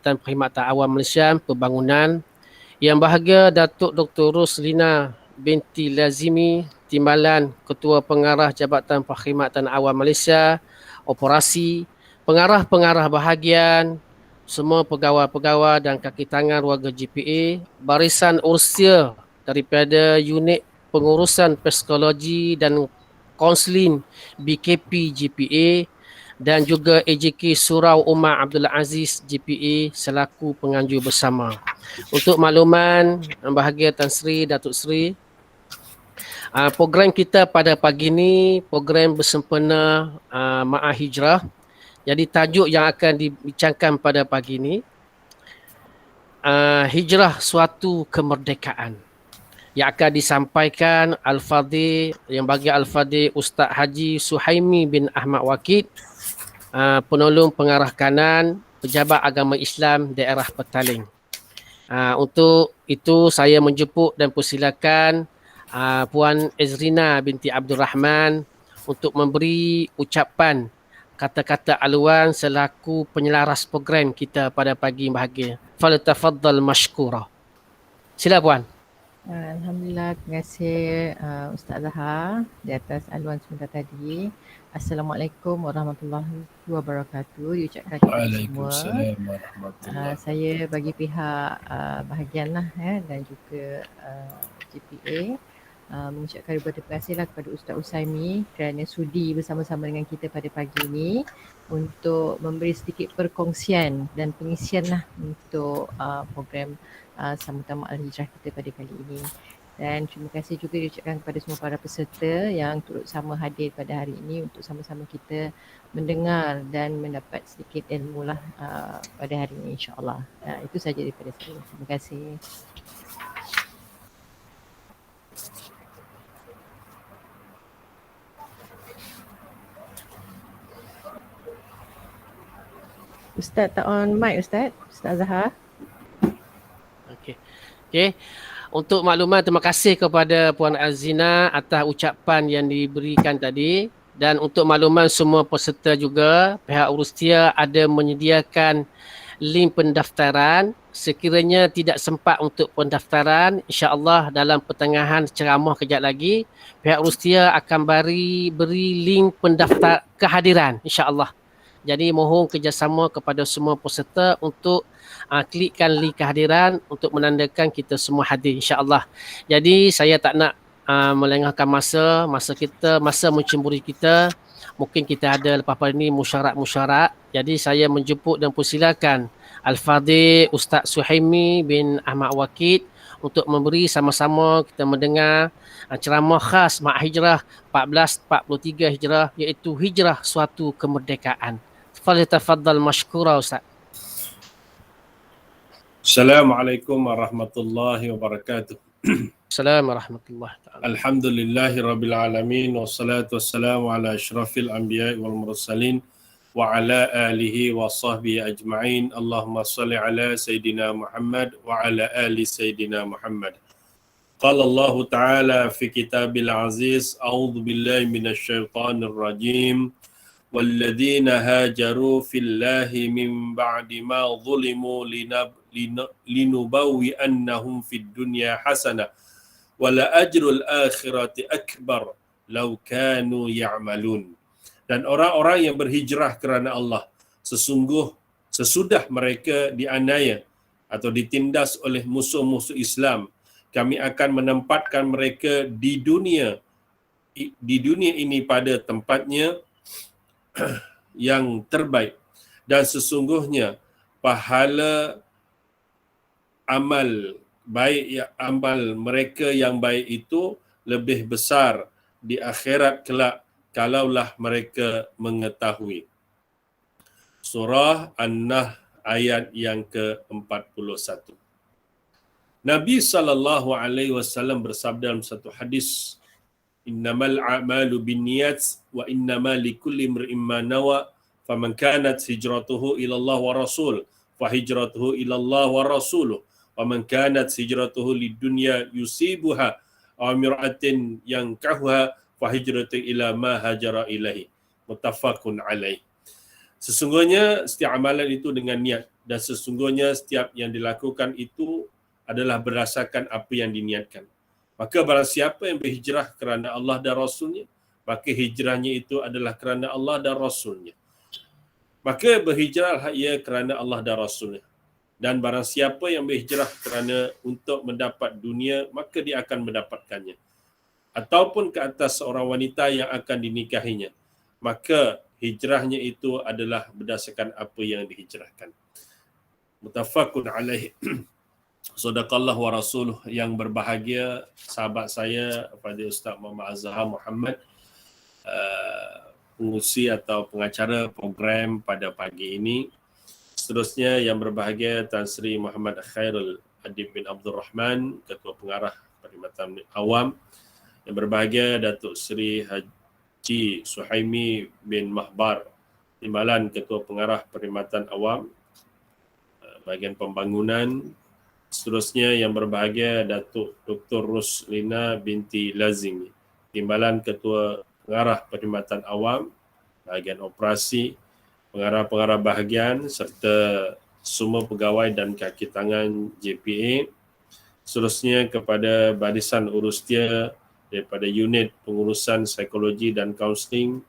Jabatan Perkhidmatan Awam Malaysia Pembangunan, Yang Berbahagia Datuk Dr. Roslina binti Lazimi, Timbalan Ketua Pengarah Jabatan Perkhidmatan Awam Malaysia, Operasi, pengarah-pengarah bahagian, semua pegawai-pegawai dan kaki tangan warga GPA, barisan ursia daripada unit pengurusan psikologi dan kaunseling BKP GPA, dan juga AJK Surau Umar Abdul Aziz GPA selaku penganjur bersama. Untuk makluman bahagia Tan Sri, Datuk Sri, program kita pada pagi ini program bersempena Ma'ah Hijrah. Jadi tajuk yang akan dibincangkan pada pagi ini, Hijrah Suatu Kemerdekaan, yang akan disampaikan Al-Fadhil, yang bagi Al-Fadhil Ustaz Haji Suhaimi bin Ahmad Wakid, penolong pengarah kanan Pejabat Agama Islam Daerah Petaling. Untuk itu saya menjemput dan persilakan Puan Ezrina binti Abdul Rahman untuk memberi ucapan kata-kata aluan selaku penyelaras program kita pada pagi bahagia. Faltafaddal mashkura. Sila Puan. Alhamdulillah, terima kasih Ustaz Zahar di atas aluan sebentar tadi. Assalamualaikum warahmatullahi wabarakatuh. Diucapkan kepada semua. Waalaikumsalam warahmatullahi Saya bagi pihak bahagian lah dan juga GPA mengucapkan ribuan terima kasihlah kepada Ustaz Usaimi kerana sudi bersama-sama dengan kita pada pagi ini untuk memberi sedikit perkongsian dan pengisian lah untuk program sambutan Ma'al Hijrah kita pada kali ini. Dan terima kasih juga diucapkan kepada semua para peserta yang turut sama hadir pada hari ini untuk sama-sama kita mendengar dan mendapat sedikit ilmu lah pada hari ini, insyaAllah. Itu sahaja daripada saya. Terima kasih. Ustaz tak on mic, Ustaz Zahar. Okey. Untuk makluman, terima kasih kepada Puan Azina atas ucapan yang diberikan tadi. Dan untuk makluman semua peserta juga, pihak Urustia ada menyediakan link pendaftaran. Sekiranya tidak sempat untuk pendaftaran, insya-Allah dalam pertengahan ceramah kejap lagi, pihak Urustia akan beri link pendaftar kehadiran, insya-Allah. Jadi mohon kerjasama kepada semua peserta untuk klikkan link kehadiran untuk menandakan kita semua hadir, insya-Allah. Jadi saya tak nak melengahkan masa kita, masa mencemburi kita. Mungkin kita ada lepas pada ini musyarat. Jadi saya menjemput dan persilakan Al-Fadhil Ustaz Suhaimi bin Ahmad Wakid untuk memberi sama-sama kita mendengar ceramah khas Ma'ah Hijrah 1443 Hijrah, iaitu Hijrah Suatu Kemerdekaan. Faltafaddal mashkura Ustaz. Assalamualaikum warahmatullahi wabarakatuh. Assalamualaikum warahmatullahi wabarakatuh. Alhamdulillahirabbil alamin wassalatu wassalamu ala asyrafil anbiya'i wal mursalin wa ala alihi wa sahbihi ajma'in. Allahumma shalli ala sayidina Muhammad wa ala ali sayidina Muhammad. Qala Allah Ta'ala fi kitabil aziz, a'udzu billahi minasyaitonir rajim. والذين هاجروا في الله من بعد ما ظلموا لنبوئنهم في الدنيا حسنة ولأجر الآخرة أكبر لو كانوا يعملون. Dan orang-orang yang berhijrah kerana Allah, sesudah mereka dianiaya atau ditindas oleh musuh-musuh Islam, kami akan menempatkan mereka di dunia ini pada tempatnya yang terbaik, dan sesungguhnya pahala amal mereka yang baik itu lebih besar di akhirat kelak kalaulah mereka mengetahui. Surah An-Nahl ayat yang ke-41. Nabi SAW bersabda dalam satu hadis, innamal a'malu binniyat wa innama likulli imrin ma nawa faman kanat hijratuhu ila Allah wa rasul fa hijratuhu ila Allah wa rasuluh wa man kanat hijratuhu lidunya yusibuha aw imra'atin yankahuha fa hijratuhu ila ma hajara ilaihi. Muttafaqun alaih. Sesungguhnya setiap amalan itu dengan niat, dan sesungguhnya setiap yang dilakukan itu adalah berdasarkan apa yang diniatkan. Maka barang siapa yang berhijrah kerana Allah dan Rasulnya, maka hijrahnya itu adalah kerana Allah dan Rasulnya. Maka berhijrahlah ia kerana Allah dan Rasulnya. Dan barang siapa yang berhijrah kerana untuk mendapat dunia, maka dia akan mendapatkannya. Ataupun ke atas seorang wanita yang akan dinikahinya, maka hijrahnya itu adalah berdasarkan apa yang dihijrahkan. Muttafaqun alaih. Sadaqallah wa rasuluh. Yang berbahagia sahabat saya pada Ustaz Muhammad Azhar Muhammad, pengurusi atau pengacara program pada pagi ini. Seterusnya yang berbahagia Tan Sri Muhammad Khairul Adib bin Abdul Rahman, Ketua Pengarah Perkhidmatan Awam. Yang berbahagia Datuk Sri Haji Suhaimi bin Mahbar, Timbalan Ketua Pengarah Perkhidmatan Awam, bahagian pembangunan. Seterusnya yang berbahagia Datuk Dr. Ruslina binti Lazimi, Timbalan Ketua Pengarah Perkhidmatan Awam, bahagian operasi, pengarah-pengarah bahagian serta semua pegawai dan kaki tangan JPA. Seterusnya kepada barisan urustia daripada unit pengurusan psikologi dan kaunseling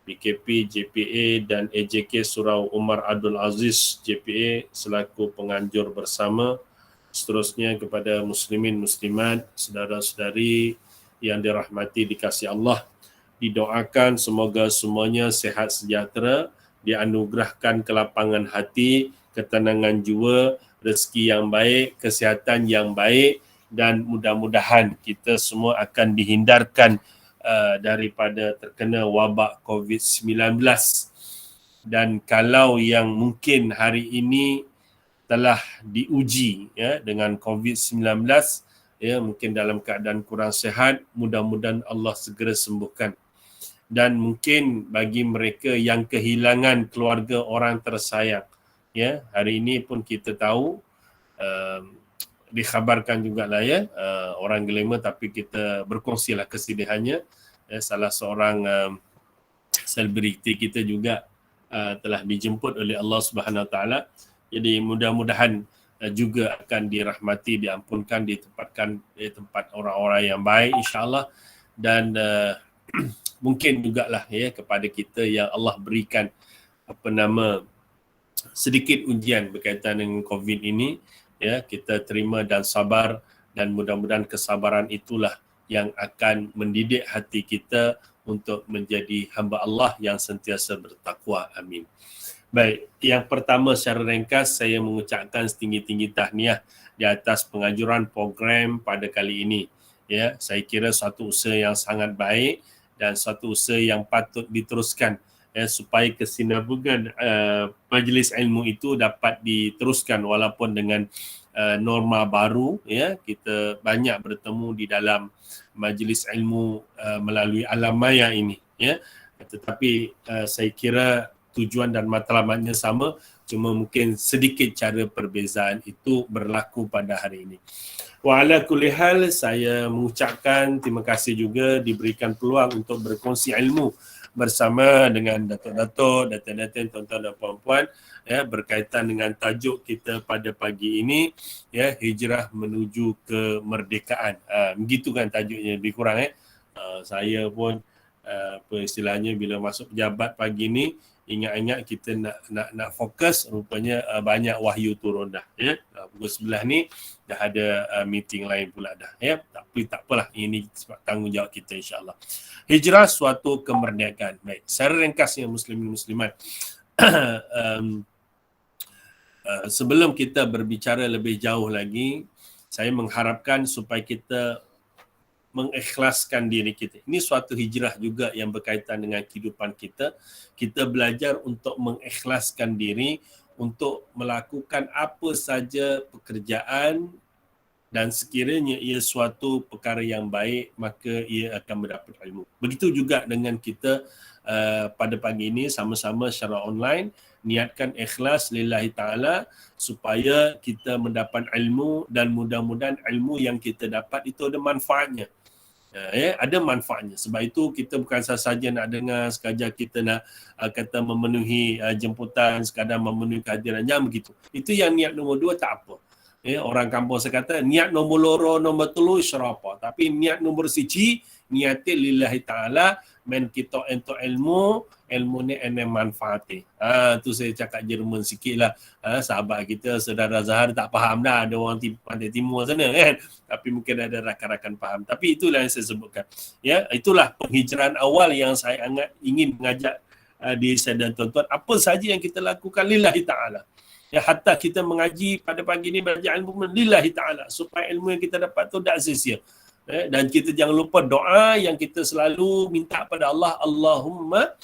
BKP JPA dan AJK Surau Umar Abdul Aziz JPA selaku penganjur bersama. Seterusnya kepada muslimin muslimat, saudara-saudari yang dirahmati dikasihi Allah, didoakan semoga semuanya sihat sejahtera, dianugerahkan kelapangan hati, ketenangan jiwa, rezeki yang baik, kesihatan yang baik, dan mudah-mudahan kita semua akan dihindarkan daripada terkena wabak COVID-19. Dan kalau yang mungkin hari ini telah diuji dengan COVID-19, mungkin dalam keadaan kurang sihat, mudah-mudahan Allah segera sembuhkan. Dan mungkin bagi mereka yang kehilangan keluarga orang tersayang, hari ini pun kita tahu, dikhabarkan jugalah orang Gelema, tapi kita berkongsilah kesedihannya. Salah seorang selebriti kita juga telah dijemput oleh Allah Subhanahu Wa Taala. Jadi mudah-mudahan juga akan dirahmati, diampunkan, ditempatkan di tempat orang-orang yang baik insya-Allah. Dan mungkin jugalah kepada kita yang Allah berikan sedikit ujian berkaitan dengan COVID ini, kita terima dan sabar, dan mudah-mudahan kesabaran itulah yang akan mendidik hati kita untuk menjadi hamba Allah yang sentiasa bertakwa. Amin. Baik, yang pertama secara ringkas saya mengucapkan setinggi-tinggi tahniah di atas penganjuran program pada kali ini. Saya kira satu usaha yang sangat baik dan satu usaha yang patut diteruskan, supaya kesinambungan majlis ilmu itu dapat diteruskan walaupun dengan norma baru. Kita banyak bertemu di dalam majlis ilmu melalui alam maya ini, tetapi saya kira tujuan dan matlamatnya sama, cuma mungkin sedikit cara perbezaan itu berlaku pada hari ini. Wa ala kulli hal, saya mengucapkan terima kasih juga diberikan peluang untuk berkongsi ilmu bersama dengan datuk-datuk, datin-datin, tuan-tuan dan puan-puan, berkaitan dengan tajuk kita pada pagi ini, hijrah menuju kemerdekaan. Begitu kan tajuknya, lebih kurang. Saya pun istilahnya bila masuk pejabat pagi ni, ingat-ingat kita nak fokus, rupanya banyak wahyu turun dah. Pukul 11 ni dah ada meeting lain pula dah. Tapi tak apalah, ini sebab tanggungjawab kita insya-Allah. Hijrah suatu kemerdekaan. Baik, secara ringkasnya muslimin muslimat, sebelum kita berbicara lebih jauh lagi, saya mengharapkan supaya kita mengikhlaskan diri kita. Ini suatu hijrah juga yang berkaitan dengan kehidupan kita. Kita belajar untuk mengikhlaskan diri untuk melakukan apa saja pekerjaan, dan sekiranya ia suatu perkara yang baik, maka ia akan mendapat ilmu. Begitu juga dengan kita pada pagi ini sama-sama secara online, niatkan ikhlas lillahi ta'ala supaya kita mendapat ilmu, dan mudah-mudahan ilmu yang kita dapat itu ada manfaatnya. Ada manfaatnya. Sebab itu kita bukan sahaja nak dengar, sekadar kita nak kata memenuhi jemputan, sekadar memenuhi kehadiran, jangan begitu. Itu yang niat nombor 2 tak apa. Orang kampung saya kata niat nombor loro, nombor telu syarapa. Tapi niat nombor 1 niatin lillahi ta'ala, men kita entuk ilmu ni ene manfaati. Tu saya cakap Jerman sikit lah. Sahabat kita, saudara Zahar tak faham dah. Ada orang pantai timur sana kan. Tapi mungkin ada rakan-rakan faham. Tapi itulah yang saya sebutkan. Ya, itulah penghijrahan awal yang saya ingin mengajak diri saya dan tuan-tuan. Apa saja yang kita lakukan lillahi ta'ala. Ya, hatta kita mengaji pada pagi ni belajar ilmu lillahi ta'ala. Supaya ilmu yang kita dapat tu tak sia-sia. Dan kita jangan lupa doa yang kita selalu minta pada Allah. Allahumma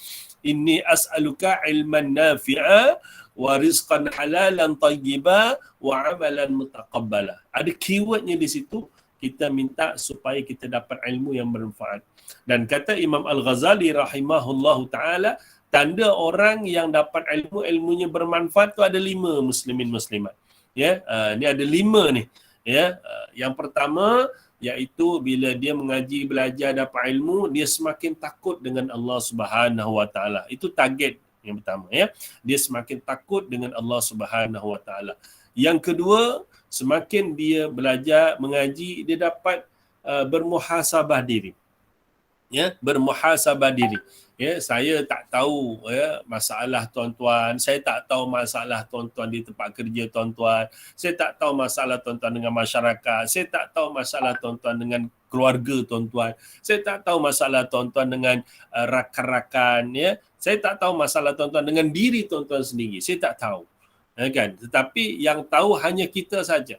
inni as'aluka ilman nafi'a wa rizqan halalan tayyiba wa amalan mutaqabbala. Ada keywordnya di situ. Kita minta supaya kita dapat ilmu yang bermanfaat. Dan kata Imam Al-Ghazali rahimahullahu ta'ala, tanda orang yang dapat ilmunya bermanfaat tu ada 5 muslimin muslimat. Ya, ni ada 5 ni. Ya, yang pertama iaitu bila dia mengaji, belajar, dapat ilmu, dia semakin takut dengan Allah Subhanahu Wa Taala. Itu target yang pertama, ya. Dia semakin takut dengan Allah Subhanahu Wa Taala. Yang kedua, semakin dia belajar, mengaji, dia dapat bermuhasabah diri. Ya, bermuhasabah diri. Ya, saya tak tahu masalah tuan-tuan, saya tak tahu masalah tuan-tuan di tempat kerja tuan-tuan, saya tak tahu masalah tuan-tuan dengan masyarakat, saya tak tahu masalah tuan-tuan dengan keluarga tuan-tuan, saya tak tahu masalah tuan-tuan dengan rakan-rakan, ya. Saya tak tahu masalah tuan-tuan dengan diri tuan-tuan sendiri, saya tak tahu. Kan? Tetapi yang tahu hanya kita saja.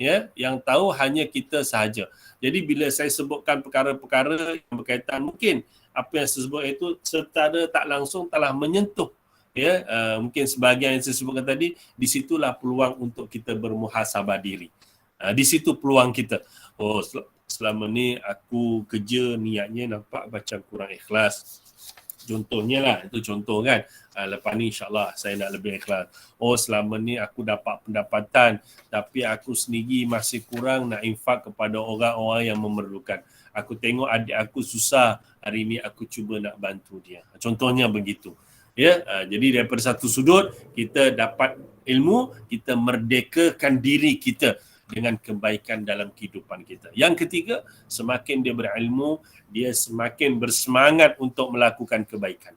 Ya, yang tahu hanya kita sahaja. Jadi bila saya sebutkan perkara-perkara yang berkaitan, mungkin apa yang saya sebut itu secara tak langsung telah menyentuh, ya, mungkin sebahagian yang saya sebutkan tadi. Di situlah peluang untuk kita bermuhasabah diri. Di situ peluang kita. Oh, selama ni aku kerja niatnya nampak macam kurang ikhlas. Contohnya lah, itu contoh kan. Lepas ni insyaAllah saya nak lebih ikhlas. Oh, selama ni aku dapat pendapatan tapi aku sendiri masih kurang nak infak kepada orang-orang yang memerlukan. Aku tengok adik aku susah, hari ni aku cuba nak bantu dia. Contohnya begitu. Ya, jadi daripada satu sudut kita dapat ilmu, kita merdekakan diri kita dengan kebaikan dalam kehidupan kita. Yang ketiga, semakin dia berilmu, dia semakin bersemangat untuk melakukan kebaikan.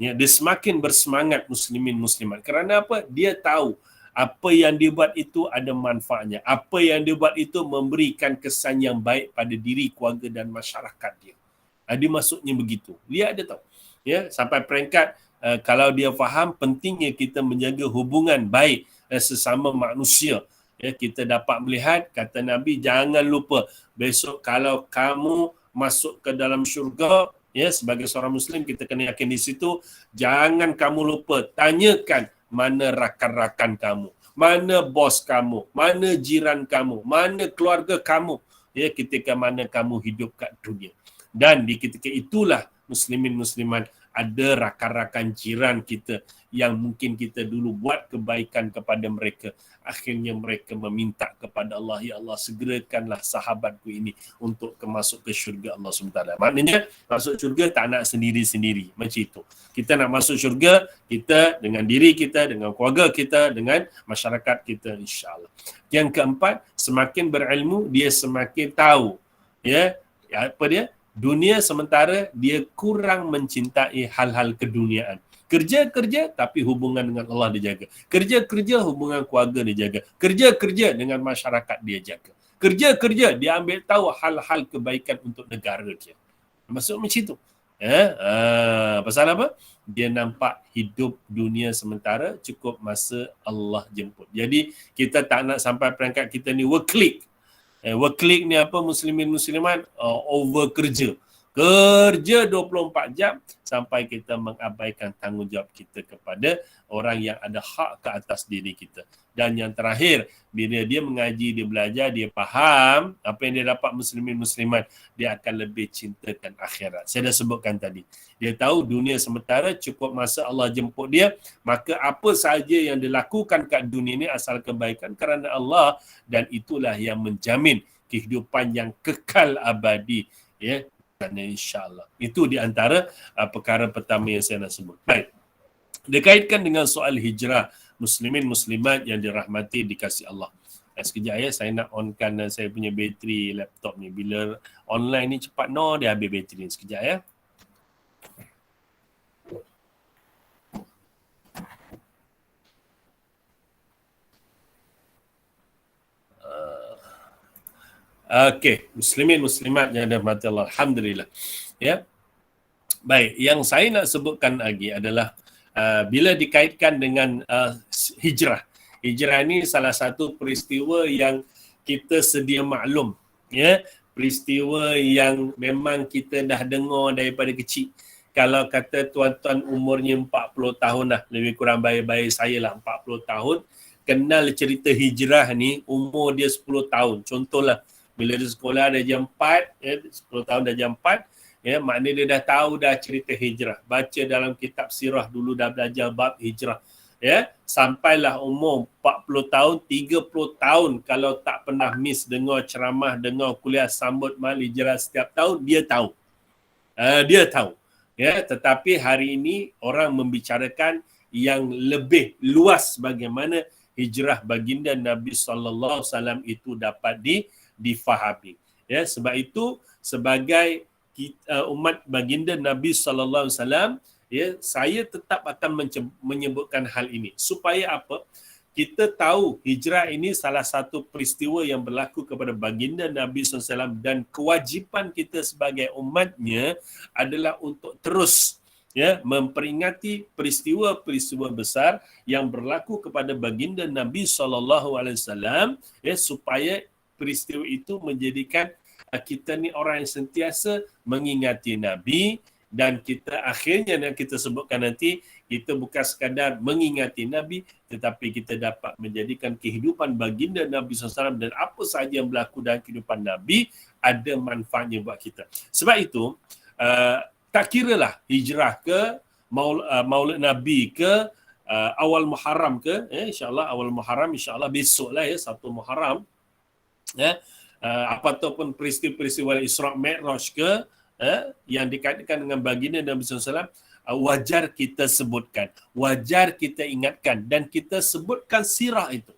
Ya, dia semakin bersemangat muslimin muslimat. Kerana apa? Dia tahu apa yang dia buat itu ada manfaatnya. Apa yang dia buat itu memberikan kesan yang baik pada diri, keluarga dan masyarakat dia. Dia maksudnya begitu. Dia ada tahu. Ya, sampai peringkat kalau dia faham pentingnya kita menjaga hubungan baik sesama manusia. Ya, kita dapat melihat, kata Nabi, jangan lupa besok kalau kamu masuk ke dalam syurga, ya, sebagai seorang Muslim kita kena yakin di situ, jangan kamu lupa tanyakan mana rakan-rakan kamu, mana bos kamu, mana jiran kamu, mana keluarga kamu, ya, ketika mana kamu hidup kat dunia. Dan di ketika itulah muslimin muslimat ada rakan-rakan jiran kita yang mungkin kita dulu buat kebaikan kepada mereka. Akhirnya mereka meminta kepada Allah, ya Allah segerakanlah sahabatku ini untuk masuk ke syurga Allah SWT. Maknanya masuk syurga tak nak sendiri-sendiri. Macam itu. Kita nak masuk syurga, kita dengan diri kita, dengan keluarga kita, dengan masyarakat kita, insyaAllah. Yang keempat, semakin berilmu, dia semakin tahu. Ya, apa dia? Dunia sementara dia kurang mencintai hal-hal keduniaan. Kerja-kerja tapi hubungan dengan Allah dia jaga. Kerja-kerja hubungan keluarga dia jaga. Kerja-kerja dengan masyarakat dia jaga. Kerja-kerja dia ambil tahu hal-hal kebaikan untuk negara dia. Maksud macam itu. Pasal apa? Dia nampak hidup dunia sementara cukup masa Allah jemput. Jadi kita tak nak sampai perangkat kita ni work-click. Work-click ni apa muslimin muslimat? Over kerja. Kerja 24 jam sampai kita mengabaikan tanggungjawab kita kepada orang yang ada hak ke atas diri kita. Dan yang terakhir, bila dia mengaji, dia belajar, dia faham apa yang dia dapat muslimin muslimat, dia akan lebih cintakan akhirat. Saya dah sebutkan tadi. Dia tahu dunia sementara cukup masa Allah jemput dia, maka apa sahaja yang dilakukan kat dunia ini asal kebaikan kerana Allah, dan itulah yang menjamin kehidupan yang kekal abadi Ya, kerana insya-Allah. Itu di antara perkara pertama yang saya nak sebut. Baik. Dikaitkan dengan soal hijrah muslimin muslimat yang dirahmati dikasihi Allah. Sekejap ya, saya nak onkan saya punya bateri laptop ni. Bila online ni cepat dia habis bateri ni. Sekejap ya. Okey, muslimin muslimat yang dirahmati Allah. Alhamdulillah. Ya. Baik, yang saya nak sebutkan lagi adalah bila dikaitkan dengan hijrah. Hijrah ini salah satu peristiwa yang kita sedia maklum, ya. Peristiwa yang memang kita dah dengar daripada kecil. Kalau kata tuan-tuan umurnya 40 tahun lah, lebih kurang bayi-bayi saya lah 40 tahun, kenal cerita hijrah ni umur dia 10 tahun. Contohlah, bila dia sekolah dah jam 4, 10 tahun dah jam 4, ya, maknanya dia dah tahu dah cerita hijrah. Baca dalam kitab sirah dulu dah belajar bab hijrah. Ya, sampailah umur 40 tahun, 30 tahun kalau tak pernah miss dengar ceramah, dengar kuliah sambut mal hijrah setiap tahun, dia tahu. Dia tahu. Ya, tetapi hari ini orang membicarakan yang lebih luas bagaimana hijrah baginda Nabi sallallahu alaihi wasallam itu dapat difahami. Ya, sebab itu sebagai umat baginda Nabi sallallahu alaihi wasallam, ya, saya tetap akan menyebutkan hal ini supaya apa? Kita tahu hijrah ini salah satu peristiwa yang berlaku kepada baginda Nabi SAW, dan kewajipan kita sebagai umatnya adalah untuk terus, ya, memperingati peristiwa-peristiwa besar yang berlaku kepada baginda Nabi SAW, ya, supaya peristiwa itu menjadikan kita ni orang yang sentiasa mengingati Nabi, dan kita akhirnya yang kita sebutkan nanti, kita bukan sekadar mengingati Nabi, tetapi kita dapat menjadikan kehidupan baginda Nabi SAW dan apa sahaja yang berlaku dalam kehidupan Nabi ada manfaatnya buat kita. Sebab itu, tak kiralah hijrah ke, maulid Nabi ke, awal Muharram ke, insyaAllah awal Muharram, insyaAllah besok lah ya, 1 Muharram, ya, apataupun peristiwa-peristiwa Isra' Mi'raj ke, yang dikaitkan dengan baginda Nabi SAW, wajar kita sebutkan, wajar kita ingatkan, dan kita sebutkan sirah itu.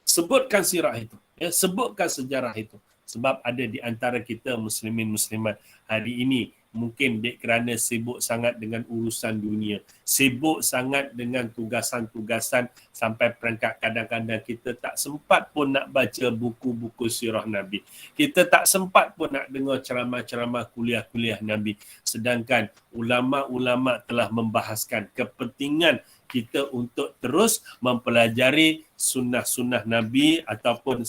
Sebutkan sirah itu. Ya, sebutkan sejarah itu. Sebab ada di antara kita muslimin muslimat hari ini mungkin kerana sibuk sangat dengan urusan dunia, sibuk sangat dengan tugasan-tugasan sampai perangkat kadang-kadang kita tak sempat pun nak baca buku-buku sirah Nabi. Kita tak sempat pun nak dengar ceramah-ceramah kuliah-kuliah Nabi. Sedangkan ulama-ulama telah membahaskan kepentingan kita untuk terus mempelajari sunnah-sunnah Nabi ataupun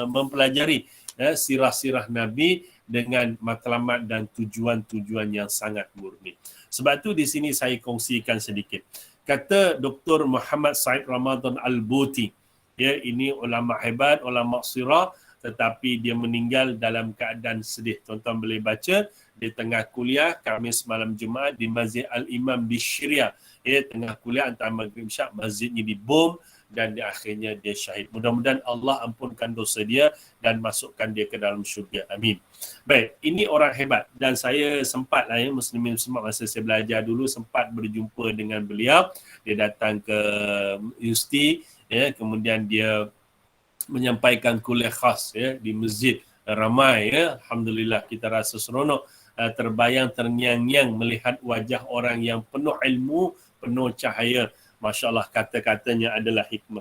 mempelajari sirah-sirah Nabi dengan matlamat dan tujuan-tujuan yang sangat murni. Sebab tu di sini saya kongsikan sedikit. Kata Dr. Muhammad Said Ramadan Al-Buti, ya, ini ulama hebat, ulama sirah, tetapi dia meninggal dalam keadaan sedih. Tuan-tuan boleh baca di tengah kuliah Khamis malam Jumaat di Masjid Al-Imam di Syria. Ya, tengah kuliah antara maghrib isyak, masjidnya dibom dan di akhirnya dia syahid. Mudah-mudahan Allah ampunkan dosa dia dan masukkan dia ke dalam syurga. Amin. Baik, ini orang hebat dan saya sempat lah ya, muslimin muslimat, masa saya belajar dulu sempat berjumpa dengan beliau. Dia datang ke universiti, ya, kemudian dia menyampaikan kuliah khas, ya, di masjid ramai, ya. Alhamdulillah kita rasa seronok, terbayang terngiang-ngiang melihat wajah orang yang penuh ilmu, penuh cahaya. Masya Allah, kata-katanya adalah hikmah.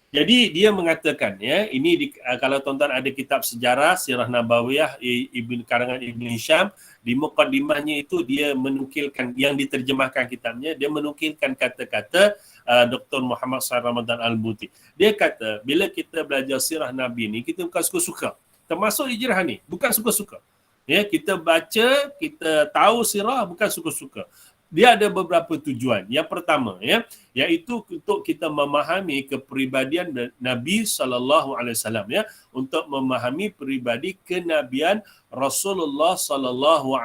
Jadi dia mengatakan, ya, ini kalau tuan-tuan ada kitab sejarah Sirah Nabawiyah karangan Ibn Hisham, di muqaddimahnya itu dia menukilkan, yang diterjemahkan kitabnya, dia menukilkan kata-kata Dr. Muhammad Said Ramadan Al-Buti. Dia kata, bila kita belajar sirah Nabi ni, kita bukan suka-suka. Termasuk hijrah ni, bukan suka-suka. Ya, kita baca, kita tahu sirah, bukan suka-suka. Dia ada beberapa tujuan. Yang pertama, ya, iaitu untuk kita memahami kepribadian Nabi SAW, ya, untuk memahami peribadi kenabian Rasulullah SAW,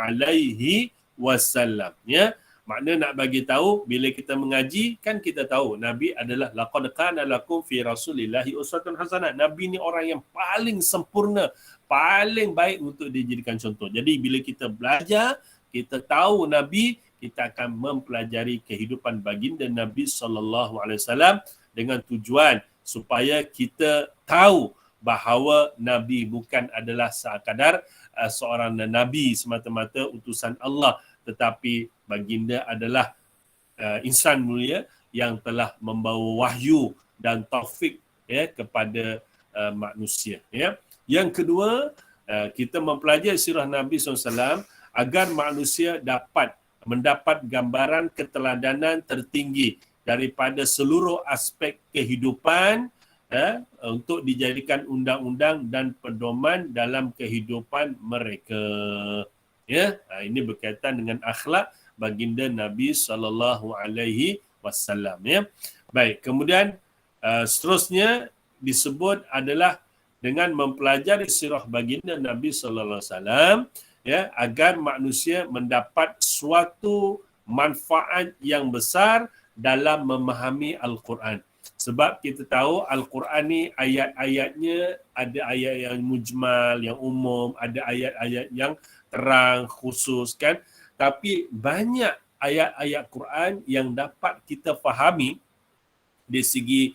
ya. Makna nak bagi tahu, bila kita mengaji kan kita tahu Nabi adalah laqad kana lakum fi rasulillahi uswatun hasanah. Nabi ni orang yang paling sempurna, paling baik untuk dijadikan contoh. Jadi bila kita belajar, kita tahu Nabi, kita akan mempelajari kehidupan baginda Nabi sallallahu alaihi wasallam dengan tujuan supaya kita tahu bahawa Nabi bukan adalah sekadar seorang Nabi semata-mata utusan Allah, tetapi baginda adalah insan mulia yang telah membawa wahyu dan taufik kepada manusia. Yang kedua, kita mempelajari sirah Nabi SAW agar manusia dapat mendapat gambaran keteladanan tertinggi daripada seluruh aspek kehidupan untuk dijadikan undang-undang dan pedoman dalam kehidupan mereka. Ini berkaitan dengan akhlak baginda Nabi sallallahu alaihi wasallam. Baik, kemudian seterusnya disebut adalah dengan mempelajari sirah baginda Nabi sallallahu alaihi wasallam agar manusia mendapat suatu manfaat yang besar dalam memahami Al-Quran. Sebab kita tahu Al-Quran ni ayat-ayatnya ada ayat yang mujmal, yang umum, ada ayat-ayat yang terang, khusus kan. Tapi banyak ayat-ayat Quran yang dapat kita fahami dari segi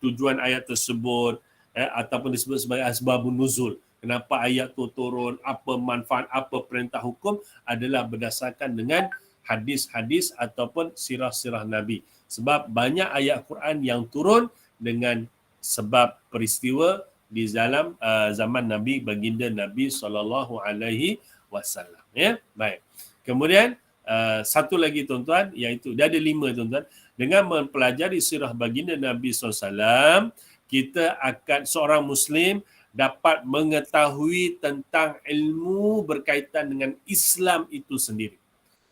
tujuan ayat tersebut ataupun disebut sebagai asbabun nuzul. Kenapa ayat tu turun, apa manfaat, apa perintah hukum adalah berdasarkan dengan hadis-hadis ataupun sirah-sirah Nabi. Sebab banyak ayat Quran yang turun dengan sebab peristiwa di dalam zaman Nabi baginda Nabi sallallahu alaihi wasallam. Baik. Kemudian satu lagi tuan-tuan, iaitu dia ada 5 tuan-tuan. Dengan mempelajari sirah baginda Nabi SAW, kita akan, seorang Muslim dapat mengetahui tentang ilmu berkaitan dengan Islam itu sendiri.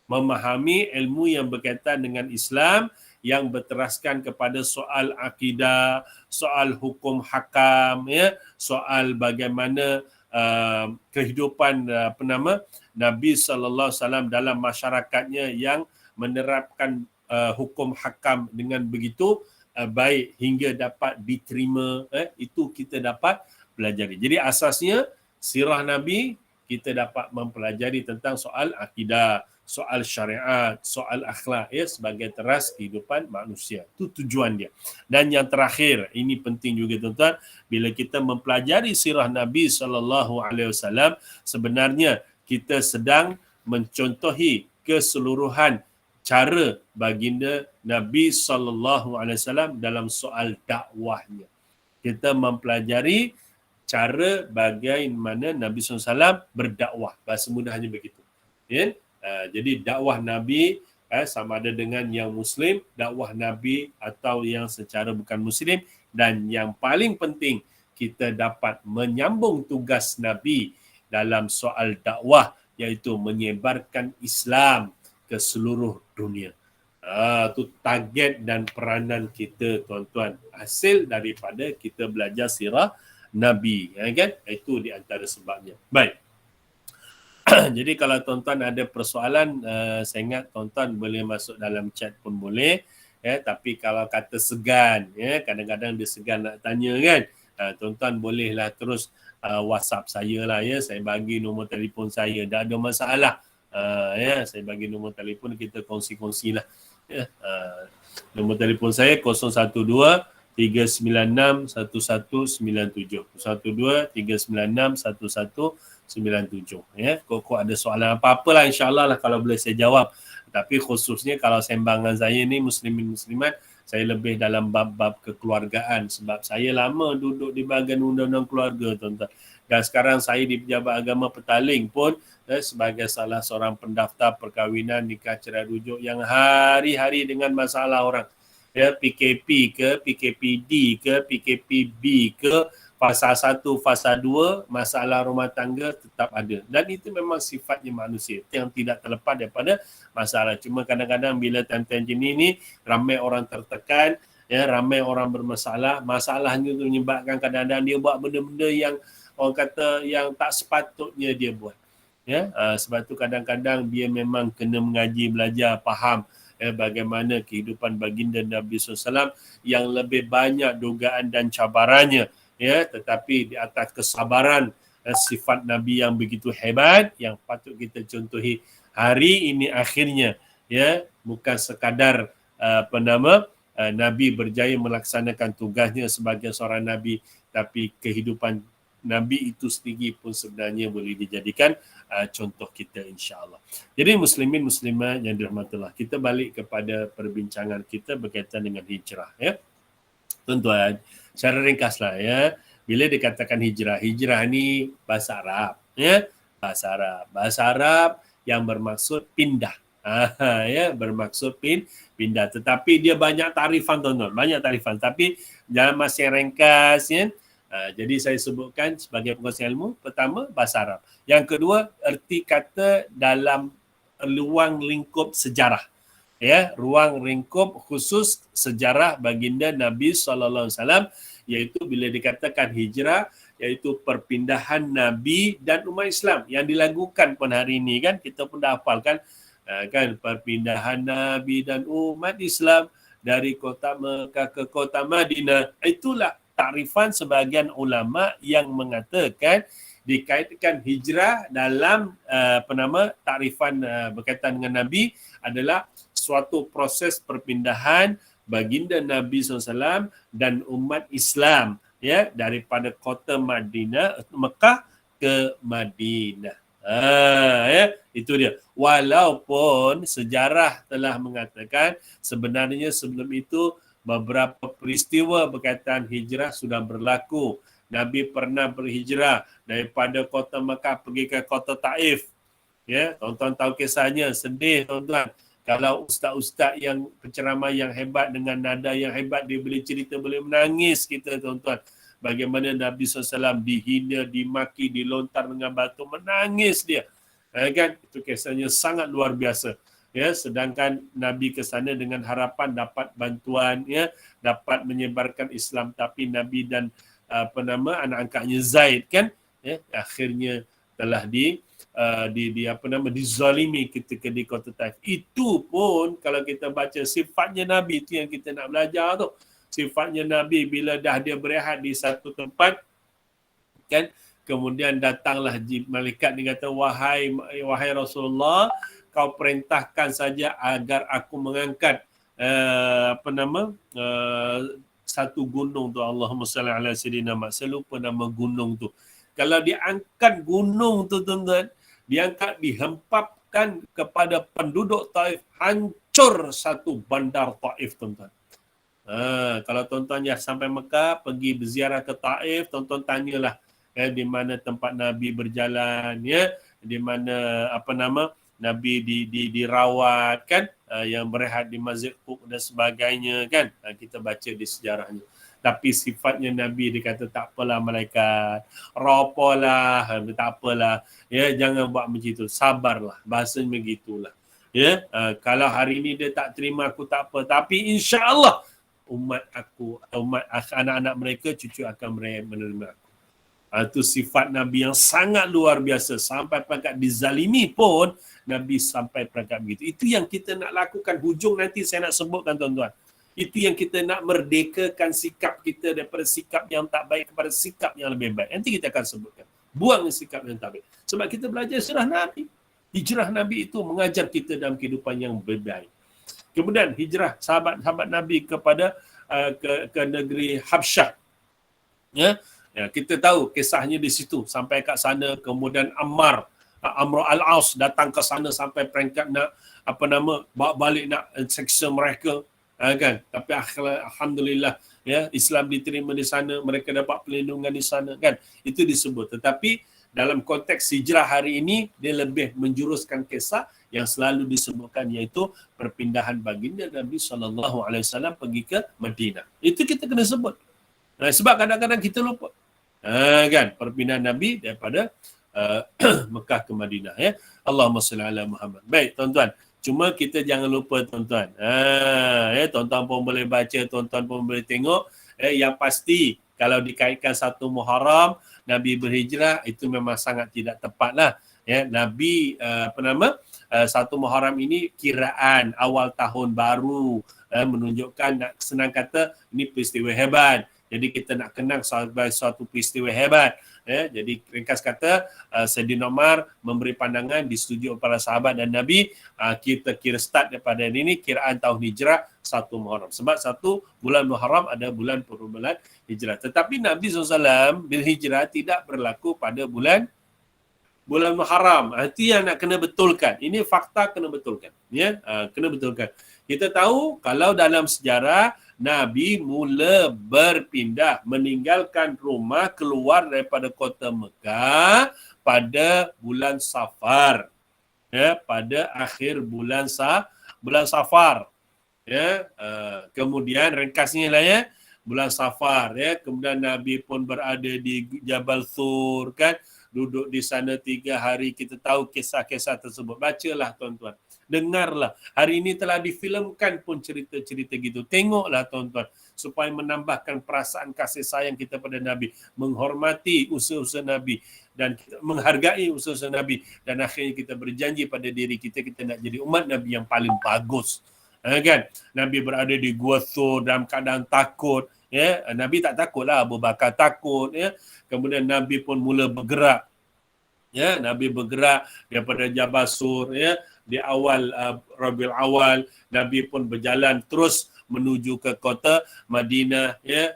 Memahami ilmu yang berkaitan dengan Islam yang berteraskan kepada soal akidah, soal hukum hakam, soal bagaimana kehidupan Nabi sallallahu alaihi wasallam dalam masyarakatnya yang menerapkan hukum hakam dengan begitu baik hingga dapat diterima, itu kita dapat pelajari. Jadi asasnya sirah Nabi kita dapat mempelajari tentang soal akidah, soal syariat, soal akhlak sebagai teras kehidupan manusia. Itu tujuan dia. Dan yang terakhir, ini penting juga tuan-tuan, bila kita mempelajari sirah Nabi sallallahu alaihi wasallam, sebenarnya kita sedang mencontohi keseluruhan cara baginda Nabi sallallahu alaihi wasallam dalam soal dakwahnya. Kita mempelajari cara bagaimana Nabi SAW berdakwah. Bahasa mudahnya begitu. Jadi dakwah Nabi sama ada dengan yang Muslim, dakwah Nabi atau yang secara bukan Muslim, dan yang paling penting kita dapat menyambung tugas Nabi dalam soal dakwah, iaitu menyebarkan Islam ke seluruh dunia. Itu target dan peranan kita tuan-tuan, hasil daripada kita belajar sirah Nabi, kan? Itu di antara sebabnya. Baik. Jadi kalau tuan-tuan ada persoalan, saya ingat tuan-tuan boleh masuk dalam chat pun boleh. Tapi kalau kata segan, kadang-kadang dia segan nak tanya kan, tuan-tuan bolehlah terus WhatsApp saya lah, saya bagi nombor telefon saya, tak ada masalah. Saya bagi nombor telefon, kita kongsi-kongsi lah. Nombor telefon saya 012-396-1197 012-396-1197. Kok ada soalan apa-apa lah, insyaAllah lah kalau boleh saya jawab. Tapi khususnya kalau sembangan saya ni muslimin-muslimat, saya lebih dalam bab-bab kekeluargaan. Sebab saya lama duduk di bahagian undang-undang keluarga tuan-tuan. Dan sekarang saya di Pejabat Agama Petaling pun sebagai salah seorang pendaftar perkahwinan, nikah, cerai rujuk yang hari-hari dengan masalah orang. PKP ke, PKPD ke, PKPB ke, fasa 1, fasa 2, masalah rumah tangga tetap ada. Dan itu memang sifatnya manusia yang tidak terlepas daripada masalah. Cuma kadang-kadang bila time-time jenis ni, ramai orang tertekan, ramai orang bermasalah. Masalahnya tu menyebabkan kadang-kadang dia buat benda-benda yang orang kata yang tak sepatutnya dia buat. Ya, sebab tu kadang-kadang dia memang kena mengaji, belajar, faham bagaimana kehidupan baginda Nabi SAW yang lebih banyak dugaan dan cabarannya, ya, tetapi di atas kesabaran, sifat Nabi yang begitu hebat yang patut kita contohi hari ini akhirnya, ya, bukan sekadar Nabi berjaya melaksanakan tugasnya sebagai seorang Nabi, tapi kehidupan Nabi itu sendiri pun sebenarnya boleh dijadikan contoh kita, insya-Allah. Jadi muslimin muslimat yang dirahmati Allah, kita balik kepada perbincangan kita berkaitan dengan hijrah, ya. Tuan-tuan, secara ringkaslah, ya, bila dikatakan hijrah ni bahasa Arab, ya, bahasa Arab yang bermaksud pindah. Ya, bermaksud pindah, tetapi dia banyak tarifan, tuan-tuan, banyak tarifan, tapi dalam masa yang ringkas, ya. Jadi saya sebutkan sebagai penguasaan ilmu. Pertama, bahasa Arab. Yang kedua, erti kata dalam ruang lingkup sejarah. Ya, ruang lingkup khusus sejarah baginda Nabi SAW, iaitu bila dikatakan hijrah, iaitu perpindahan Nabi dan umat Islam yang dilakukan pun hari ini, kan, kita pun dah hafal, kan, perpindahan Nabi dan umat Islam dari kota Mekah ke kota Madinah. Itulah takrifan sebahagian ulama yang mengatakan dikaitkan hijrah dalam takrifan berkaitan dengan Nabi adalah suatu proses perpindahan baginda Nabi SAW dan umat Islam, ya, daripada kota Madinah, Mekah ke Madinah. Ya, itu dia. Walaupun sejarah telah mengatakan sebenarnya sebelum itu beberapa peristiwa berkaitan hijrah sudah berlaku. Nabi pernah berhijrah daripada kota Mekah pergi ke kota Taif. Ya, tuan-tuan tahu kisahnya, sedih, tuan-tuan. Kalau ustaz-ustaz yang penceramah yang hebat dengan nada yang hebat, dia boleh cerita, boleh menangis kita, tuan-tuan. Bagaimana Nabi SAW dihina, dimaki, dilontar dengan batu, menangis dia. Kan? Itu kisahnya sangat luar biasa. Ya, sedangkan Nabi ke sana dengan harapan dapat bantuan, ya, dapat menyebarkan Islam, tapi Nabi dan anak angkatnya Zaid, kan, ya, akhirnya telah dizalimi ketika di kota Taif. Itu pun kalau kita baca sifatnya Nabi, itu yang kita nak belajar tu. Sifatnya Nabi bila dah dia berehat di satu tempat, kan, kemudian datanglah malaikat, dia kata, wahai Rasulullah, kau perintahkan saja agar aku mengangkat satu gunung tu. Allahumma salli ala sayyidina Muhammad. Saya lupa nama gunung tu. Kalau diangkat gunung tu, tuan-tuan, diangkat, dihempapkan kepada penduduk Taif, hancur satu bandar Taif, tuan-tuan. Kalau tuan-tuan ya sampai Mekah, pergi berziarah ke Taif, tuan-tuan tanyalah, di mana tempat Nabi berjalan, ya, di mana Nabi dirawat, kan, yang berehat di Masjid Qub dan sebagainya, kan, kita baca di sejarahnya. Tapi sifatnya Nabi, dia kata tak apalah malaikat, ropolah, tak apalah, ya, jangan buat macam itu, sabarlah, bahasanya begitulah, ya. Kalau hari ini dia tak terima aku, tak apa, tapi insya-Allah umat anak-anak mereka, cucu akan menerima aku. Itu sifat Nabi yang sangat luar biasa, sampai peringkat dizalimi pun Nabi sampai peringkat begitu. Itu yang kita nak lakukan. Hujung nanti saya nak sebutkan, tuan-tuan. Itu yang kita nak merdekakan sikap kita daripada sikap yang tak baik kepada sikap yang lebih baik. Nanti kita akan sebutkan. Buang sikap yang tak baik. Sebab kita belajar sirah Nabi. Hijrah Nabi itu mengajar kita dalam kehidupan yang berbalik. Kemudian hijrah sahabat-sahabat Nabi kepada ke negeri Habsyah. Ya, kita tahu kisahnya di situ. Sampai kat sana, kemudian Amr al-As datang ke sana sampai peringkat nak bawa balik, nak seksa mereka, kan. Tapi alhamdulillah, ya, Islam diterima di sana, mereka dapat perlindungan di sana, kan. Itu disebut. Tetapi dalam konteks hijrah hari ini, dia lebih menjuruskan kisah yang selalu disebutkan, iaitu perpindahan baginda Nabi SAW pergi ke Madinah. Itu kita kena sebut. Sebab kadang-kadang kita lupa. Kan, perpindahan Nabi daripada Mekah ke Madinah, ya. Allahumma salli ala Muhammad. Baik, tuan-tuan. Cuma kita jangan lupa, tuan-tuan. Ya, tuan-tuan pun boleh baca, tuan-tuan pun boleh tengok. Yang pasti, kalau dikaitkan 1 Muharram Nabi berhijrah, itu memang sangat tidak tepat lah. Ya, Nabi 1 Muharram ini kiraan awal tahun baru, menunjukkan, senang kata, ini peristiwa hebat. Jadi kita nak kenang sebagai suatu peristiwa hebat. Jadi ringkas kata, Saidina Umar memberi pandangan, disetujui oleh para sahabat dan Nabi, kita kira start daripada ini kiraan tahun hijrah 1 Muharram. Sebab 1 bulan Muharram ada bulan perbulan hijrah. Tetapi Nabi SAW berhijrah tidak berlaku pada bulan Muharram. Itu yang nak kena betulkan. Ini fakta kena betulkan. Ya, kena betulkan. Kita tahu kalau dalam sejarah Nabi mula berpindah, meninggalkan rumah, keluar daripada kota Mekah pada bulan Safar. Ya, pada akhir bulan Safar. Ya, kemudian ringkasnya lah ya, bulan Safar ya, kemudian Nabi pun berada di Jabal Thur kan, duduk di sana 3 hari. Kita tahu kisah-kisah tersebut. Bacalah tuan-tuan. Dengarlah. Hari ini telah difilmkan pun cerita-cerita gitu. Tengoklah tuan-tuan. Supaya menambahkan perasaan kasih sayang kita pada Nabi. Menghormati usaha-usaha Nabi. Dan kita menghargai usaha-usaha Nabi. Dan akhirnya kita berjanji pada diri kita, kita nak jadi umat Nabi yang paling bagus. Kan? Nabi berada di Gua Thur dalam keadaan takut. Ya, Nabi tak takutlah, Abu Bakar takut ya. Kemudian Nabi pun mula bergerak. Ya, Nabi bergerak daripada Jabal Sur ya, di awal Rabiul Awal. Nabi pun berjalan terus menuju ke kota Madinah ya,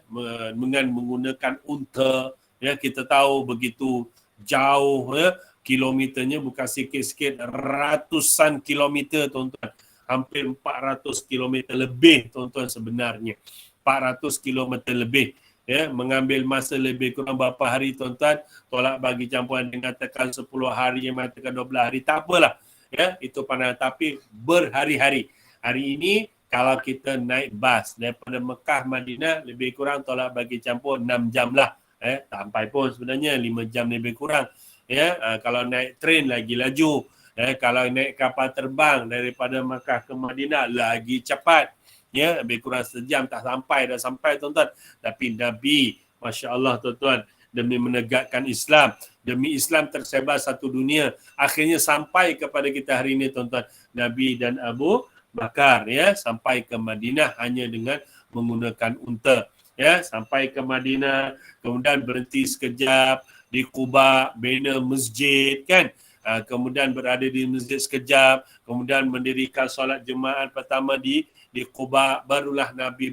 dengan menggunakan unta ya. Kita tahu begitu jauh ya, kilometernya bukan sikit-sikit, ratusan kilometer tuan-tuan. Hampir 400 kilometer lebih tuan-tuan sebenarnya. 400 kilometer lebih ya, mengambil masa lebih kurang berapa hari tuan-tuan. Tolak bagi campuran dengan tekan 10 hari, mengatakan 12 hari, tak apalah ya, itu pandangan. Tapi berhari-hari. Hari ini kalau kita naik bas daripada Mekah Madinah, lebih kurang tolak bagi campur 6 jam lah. Tak sampai pun sebenarnya, 5 jam lebih kurang ya. Kalau naik train lagi laju. Kalau naik kapal terbang daripada Mekah ke Madinah lagi cepat. Ya, lebih kurang sejam tak sampai, dah sampai tuan-tuan. Tapi Nabi, Masya Allah tuan-tuan, demi menegakkan Islam, demi Islam tersebar satu dunia, akhirnya sampai kepada kita hari ini tuan-tuan. Nabi dan Abu Bakar ya, sampai ke Madinah hanya dengan menggunakan unta. Ya, sampai ke Madinah, kemudian berhenti sekejap di Quba, bina masjid kan. Kemudian berada di masjid sekejap, kemudian mendirikan solat jemaat pertama di Quba, barulah Nabi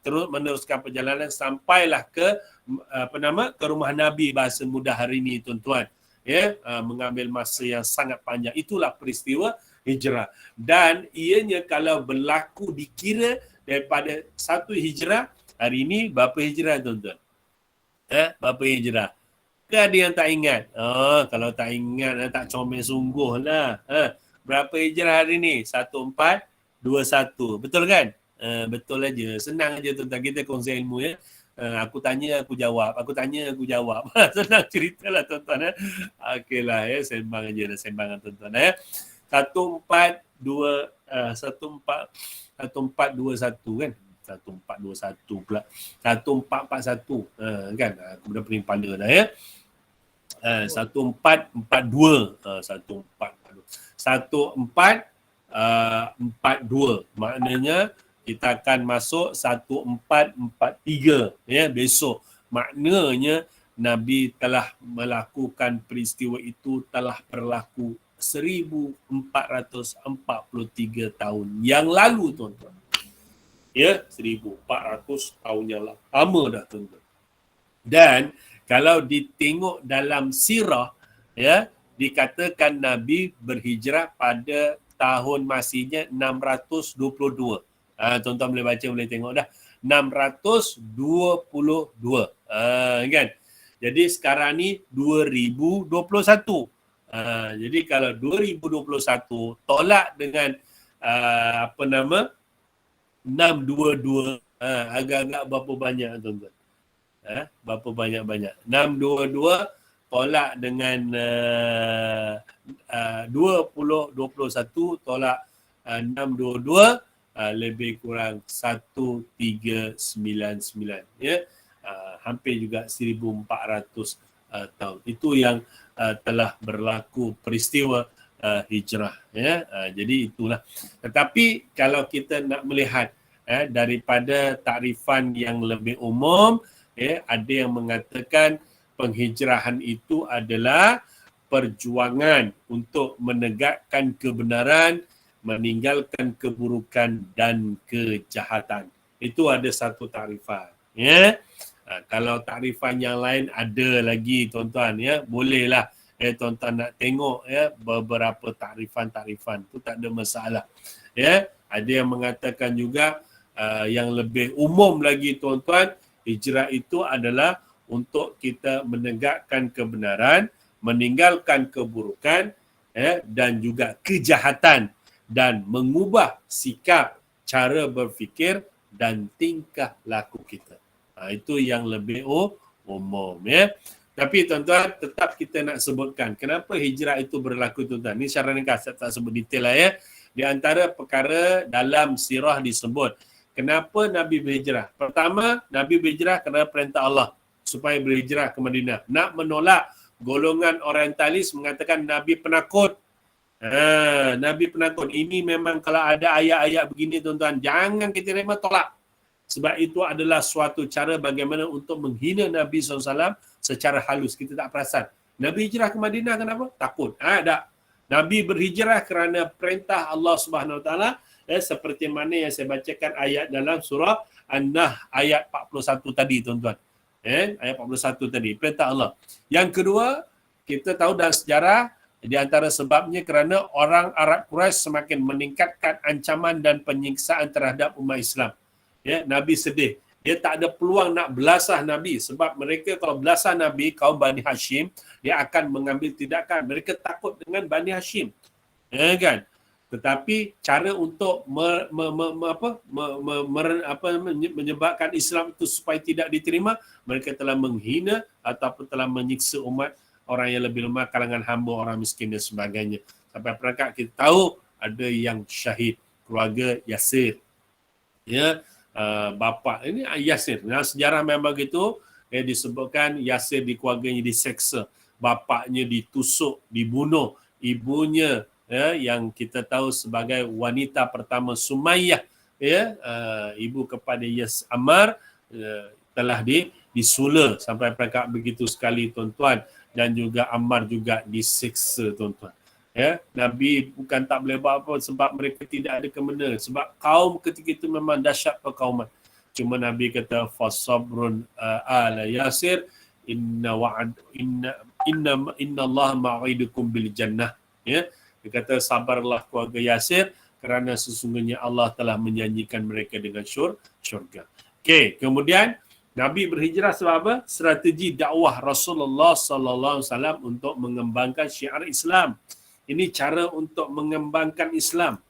terus meneruskan perjalanan sampailah ke ke rumah Nabi, bahasa mudah hari ini tuan-tuan ya, mengambil masa yang sangat panjang. Itulah peristiwa hijrah. Dan ianya kalau berlaku dikira daripada 1 hijrah, hari ini berapa hijrah tuan-tuan? Berapa hijrah? Ke ada yang tak ingat? Kalau tak ingat, tak comel sungguh lah. Berapa hijrah hari ni? 1421. Betul kan? Betul aja. Senang aja tuan-tuan. Kita kongsi ilmu ya. Aku tanya, aku jawab. Aku tanya, aku jawab. Senang cerita lah tuan-tuan. Okeylah ya. Sembang aja lah sembangan tuan-tuan ya. 1421 kan? 1421 pula. 1441 kan? Aku dah pening kepala dah ya. 1442. 1442. Maknanya kita akan masuk 1443 ya, besok. Maknanya Nabi telah melakukan peristiwa itu, telah berlaku 1443 tahun yang lalu tuan-tuan. Ya, 1400 tahun yang lama dah tuan-tuan. Dan kalau ditengok dalam sirah ya, dikatakan Nabi berhijrah pada tahun Masihnya 622. Tuan-tuan boleh baca, boleh tengok dah. 622. Kan? Jadi sekarang ni 2021. Jadi kalau 2021 tolak dengan 622, agak-agak berapa banyak tuan-tuan? Berapa banyak-banyak? 622 tolak dengan 2021 tolak 622, lebih kurang 1399 ya. hampir juga 1400 tahun. Itu yang telah berlaku peristiwa hijrah, ya. Jadi itulah. Tetapi kalau kita nak melihat daripada takrifan yang lebih umum, ada yang mengatakan penghijrahan itu adalah perjuangan untuk menegakkan kebenaran, meninggalkan keburukan dan kejahatan. Itu ada satu takrifan, ya. Kalau takrifan yang lain ada lagi tuan-tuan, ya, bolehlah tuan-tuan nak tengok, ya, beberapa takrifan tu tak ada masalah, ya. Ada yang mengatakan juga yang lebih umum lagi tuan-tuan, hijrah itu adalah untuk kita menegakkan kebenaran, meninggalkan keburukan, dan juga kejahatan, dan mengubah sikap, cara berfikir dan tingkah laku kita. Itu yang lebih umum, ya. Tapi tuan-tuan, tetap kita nak sebutkan kenapa hijrah itu berlaku, tuan-tuan. Ini secara ringkas, saya tak sebut detail lah, ya. Di antara perkara dalam sirah disebut kenapa Nabi berhijrah. Pertama, Nabi berhijrah kerana perintah Allah supaya berhijrah ke Madinah. Nak menolak golongan orientalis mengatakan Nabi penakut. Nabi penakut. Ini memang kalau ada ayat-ayat begini, tuan-tuan, jangan kita terima, tolak. Sebab itu adalah suatu cara bagaimana untuk menghina Nabi SAW secara halus. Kita tak perasan. Nabi hijrah ke Madinah kenapa? Takut. Tak. Nabi berhijrah kerana perintah Allah Subhanahu Wa Taala, seperti mana yang saya bacakan ayat dalam surah An-Nahl ayat 41 tadi, tuan-tuan. Ayat 41 tadi, perintah Allah. Yang kedua, kita tahu dalam sejarah, di antara sebabnya kerana orang Arab Quraisy semakin meningkatkan ancaman dan penyiksaan terhadap umat Islam. Ya, Nabi sedih. Dia tak ada peluang nak belasah Nabi sebab mereka kalau belasah Nabi, kaum Bani Hashim, dia akan mengambil tindakan. Mereka takut dengan Bani Hashim. Ya kan? Tetapi cara untuk menyebabkan Islam itu supaya tidak diterima, mereka telah menghina ataupun telah menyiksa umat, orang yang lebih lemah, kalangan hamba, orang miskin dan sebagainya. Sampai perangkat kita tahu ada yang syahid, keluarga Yasir. Ya, bapa ini Yasir. Dalam sejarah memang begitu, disebutkan Yasir di keluarganya diseksa, bapaknya ditusuk, dibunuh, ibunya yang kita tahu sebagai wanita pertama Sumayyah, ibu kepada Ammar, telah disula sampai perangkat begitu sekali, tuan-tuan, dan juga Ammar juga disiksa, tuan-tuan. Ya, Nabi bukan tak boleh buat apa sebab mereka tidak ada kebenaran, sebab kaum ketika itu memang dahsyat perkauman. Cuma Nabi kata fasabrun ala Yasir inna Allah ma'idukum bil jannah. Ya, dia kata sabarlah keluarga Yasir kerana sesungguhnya Allah telah menjanjikan mereka dengan syurga. Okey, kemudian Nabi berhijrah sebab apa? Strategi dakwah Rasulullah sallallahu alaihi wasallam untuk mengembangkan syiar Islam. Ini cara untuk mengembangkan Islam.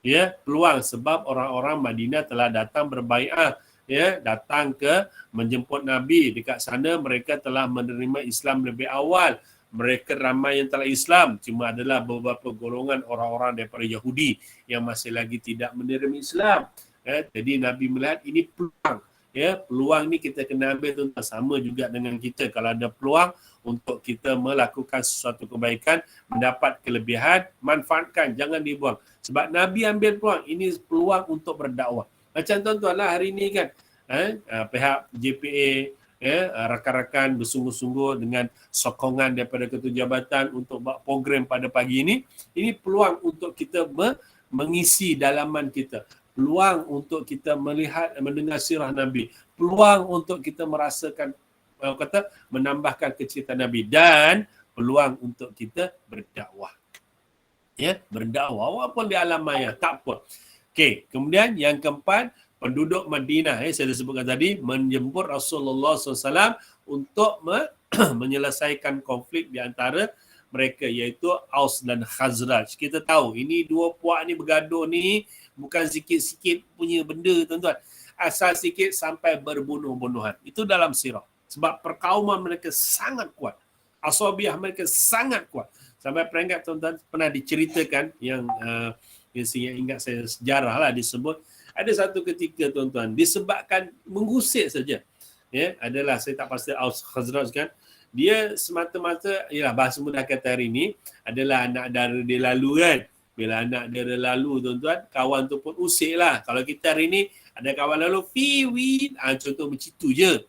Ya, peluang sebab orang-orang Madinah telah datang berbaiat, ya, datang ke menjemput Nabi. Dekat sana mereka telah menerima Islam lebih awal. Mereka ramai yang telah Islam, cuma adalah beberapa golongan orang-orang daripada Yahudi yang masih lagi tidak menerima Islam. Jadi Nabi melihat ini peluang. Ya, peluang ni kita kena ambil, tuan-tuan. Sama juga dengan kita. Kalau ada peluang untuk kita melakukan sesuatu kebaikan, mendapat kelebihan, manfaatkan, jangan dibuang. Sebab Nabi ambil peluang. Ini peluang untuk berdakwah. Macam tuan-tuan lah hari ni kan, pihak JPA, rakan-rakan bersungguh-sungguh dengan sokongan daripada ketua jabatan untuk buat program pada pagi ini. Ini peluang untuk kita mengisi dalaman kita. Peluang untuk kita melihat, mendengar sirah Nabi. Peluang untuk kita merasakan, menambahkan kecintaan Nabi. Dan peluang untuk kita berdakwah. Ya, berdakwah. Walaupun di alam maya, tak apa. Okey, kemudian yang keempat, penduduk Madinah, saya dah sebutkan tadi, menjemput Rasulullah SAW untuk menyelesaikan konflik di antara mereka, iaitu Aus dan Khazraj. Kita tahu, ini dua puak ni bergaduh ni, bukan sikit-sikit punya benda, tuan-tuan. Asal sikit sampai berbunuh-bunuhan. Itu dalam sirah. Sebab perkauman mereka sangat kuat. Asabiah mereka sangat kuat. Sampai peringkat, tuan-tuan, pernah diceritakan yang saya ingat saya sejarah lah disebut. Ada satu ketika, tuan-tuan, disebabkan mengusik saja. adalah, saya tak pasti Aus Khazraj kan, dia semata-mata, yalah bahasa mudah kata hari ni, adalah anak dara dia lalu kan. Bila anak dia lalu tuan-tuan, kawan tu pun usik lah. Kalau kita hari ni ada kawan lalu, fiwin, contoh macam tu je.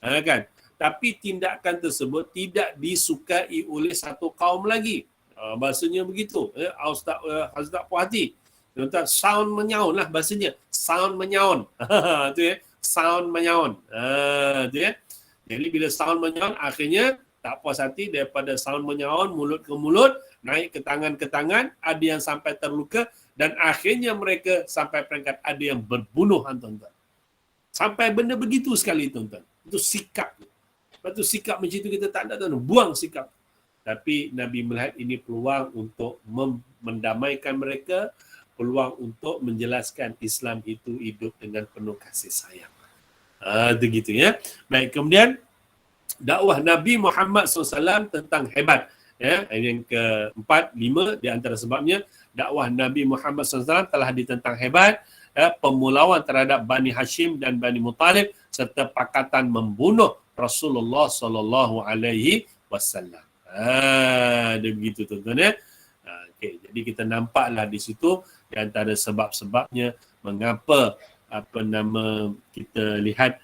Kan? Tapi tindakan tersebut tidak disukai oleh satu kaum lagi. Bahasanya begitu. Ustaz Hazrat puas hati. Tuan-tuan, sound menyaun lah bahasanya. Sound menyaun. Tu ya. Sound menyaun. Tu ya. Jadi bila sound menyaun, akhirnya tak puas hati daripada sound menyaun, mulut ke mulut, naik ke tangan, ada yang sampai terluka, dan akhirnya mereka sampai peringkat ada yang berbunuh, tuan-tuan. Sampai benda begitu sekali, tuan-tuan. Itu sikap. Lepas tu sikap macam itu kita tak ada, tuan-tuan. Buang sikap. Tapi Nabi melihat ini peluang untuk mendamaikan mereka, peluang untuk menjelaskan Islam itu hidup dengan penuh kasih sayang. Itu gitu ya. Baik, kemudian dakwah Nabi Muhammad SAW tentang hebat. Ya, yang keempat, lima di antara sebabnya dakwah Nabi Muhammad SAW telah ditentang hebat, pemulauan terhadap Bani Hashim dan Bani Muttalib serta pakatan membunuh Rasulullah SAW. Dia begitu, tuan-tuan ya. Okay, jadi kita nampaklah di situ di antara sebab-sebabnya mengapa kita lihat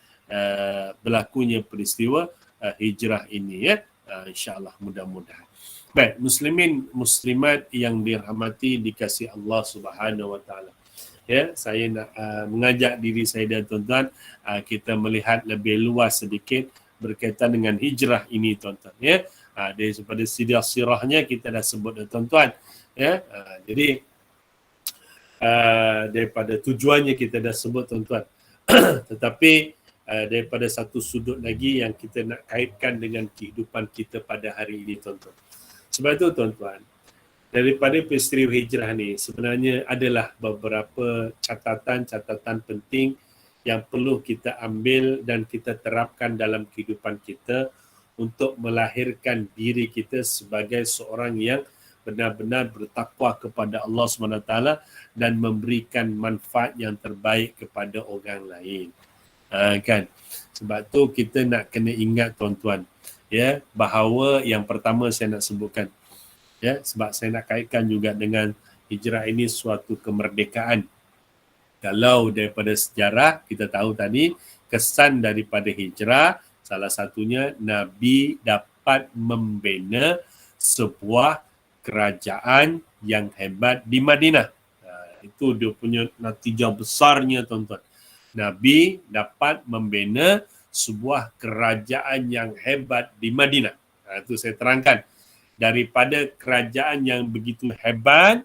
berlakunya peristiwa hijrah ini ya. InsyaAllah, mudah-mudahan. Baik, muslimin muslimat yang dirahmati dikasihi Allah Subhanahu wa taala. Ya, saya nak mengajak diri saya dan tuan-tuan kita melihat lebih luas sedikit berkaitan dengan hijrah ini, tuan-tuan ya. Daripada sirah-sirahnya kita dah sebut dah, tuan-tuan ya. Jadi daripada tujuannya kita dah sebut, tuan-tuan. Tetapi daripada satu sudut lagi yang kita nak kaitkan dengan kehidupan kita pada hari ini, tuan-tuan. Sebab itu, tuan-tuan, daripada peristiwa hijrah ni sebenarnya adalah beberapa catatan-catatan penting yang perlu kita ambil dan kita terapkan dalam kehidupan kita untuk melahirkan diri kita sebagai seorang yang benar-benar bertakwa kepada Allah SWT dan memberikan manfaat yang terbaik kepada orang lain. Kan? Sebab tu kita nak kena ingat, tuan-tuan, ya, bahawa yang pertama saya nak sebutkan, ya, sebab saya nak kaitkan juga dengan hijrah ini suatu kemerdekaan. Kalau daripada sejarah kita tahu tadi kesan daripada hijrah, salah satunya Nabi dapat membina sebuah kerajaan yang hebat di Madinah. Itu dia punya natijah besarnya, tuan-tuan. Nabi dapat membina sebuah kerajaan yang hebat di Madinah. Itu saya terangkan. Daripada kerajaan yang begitu hebat,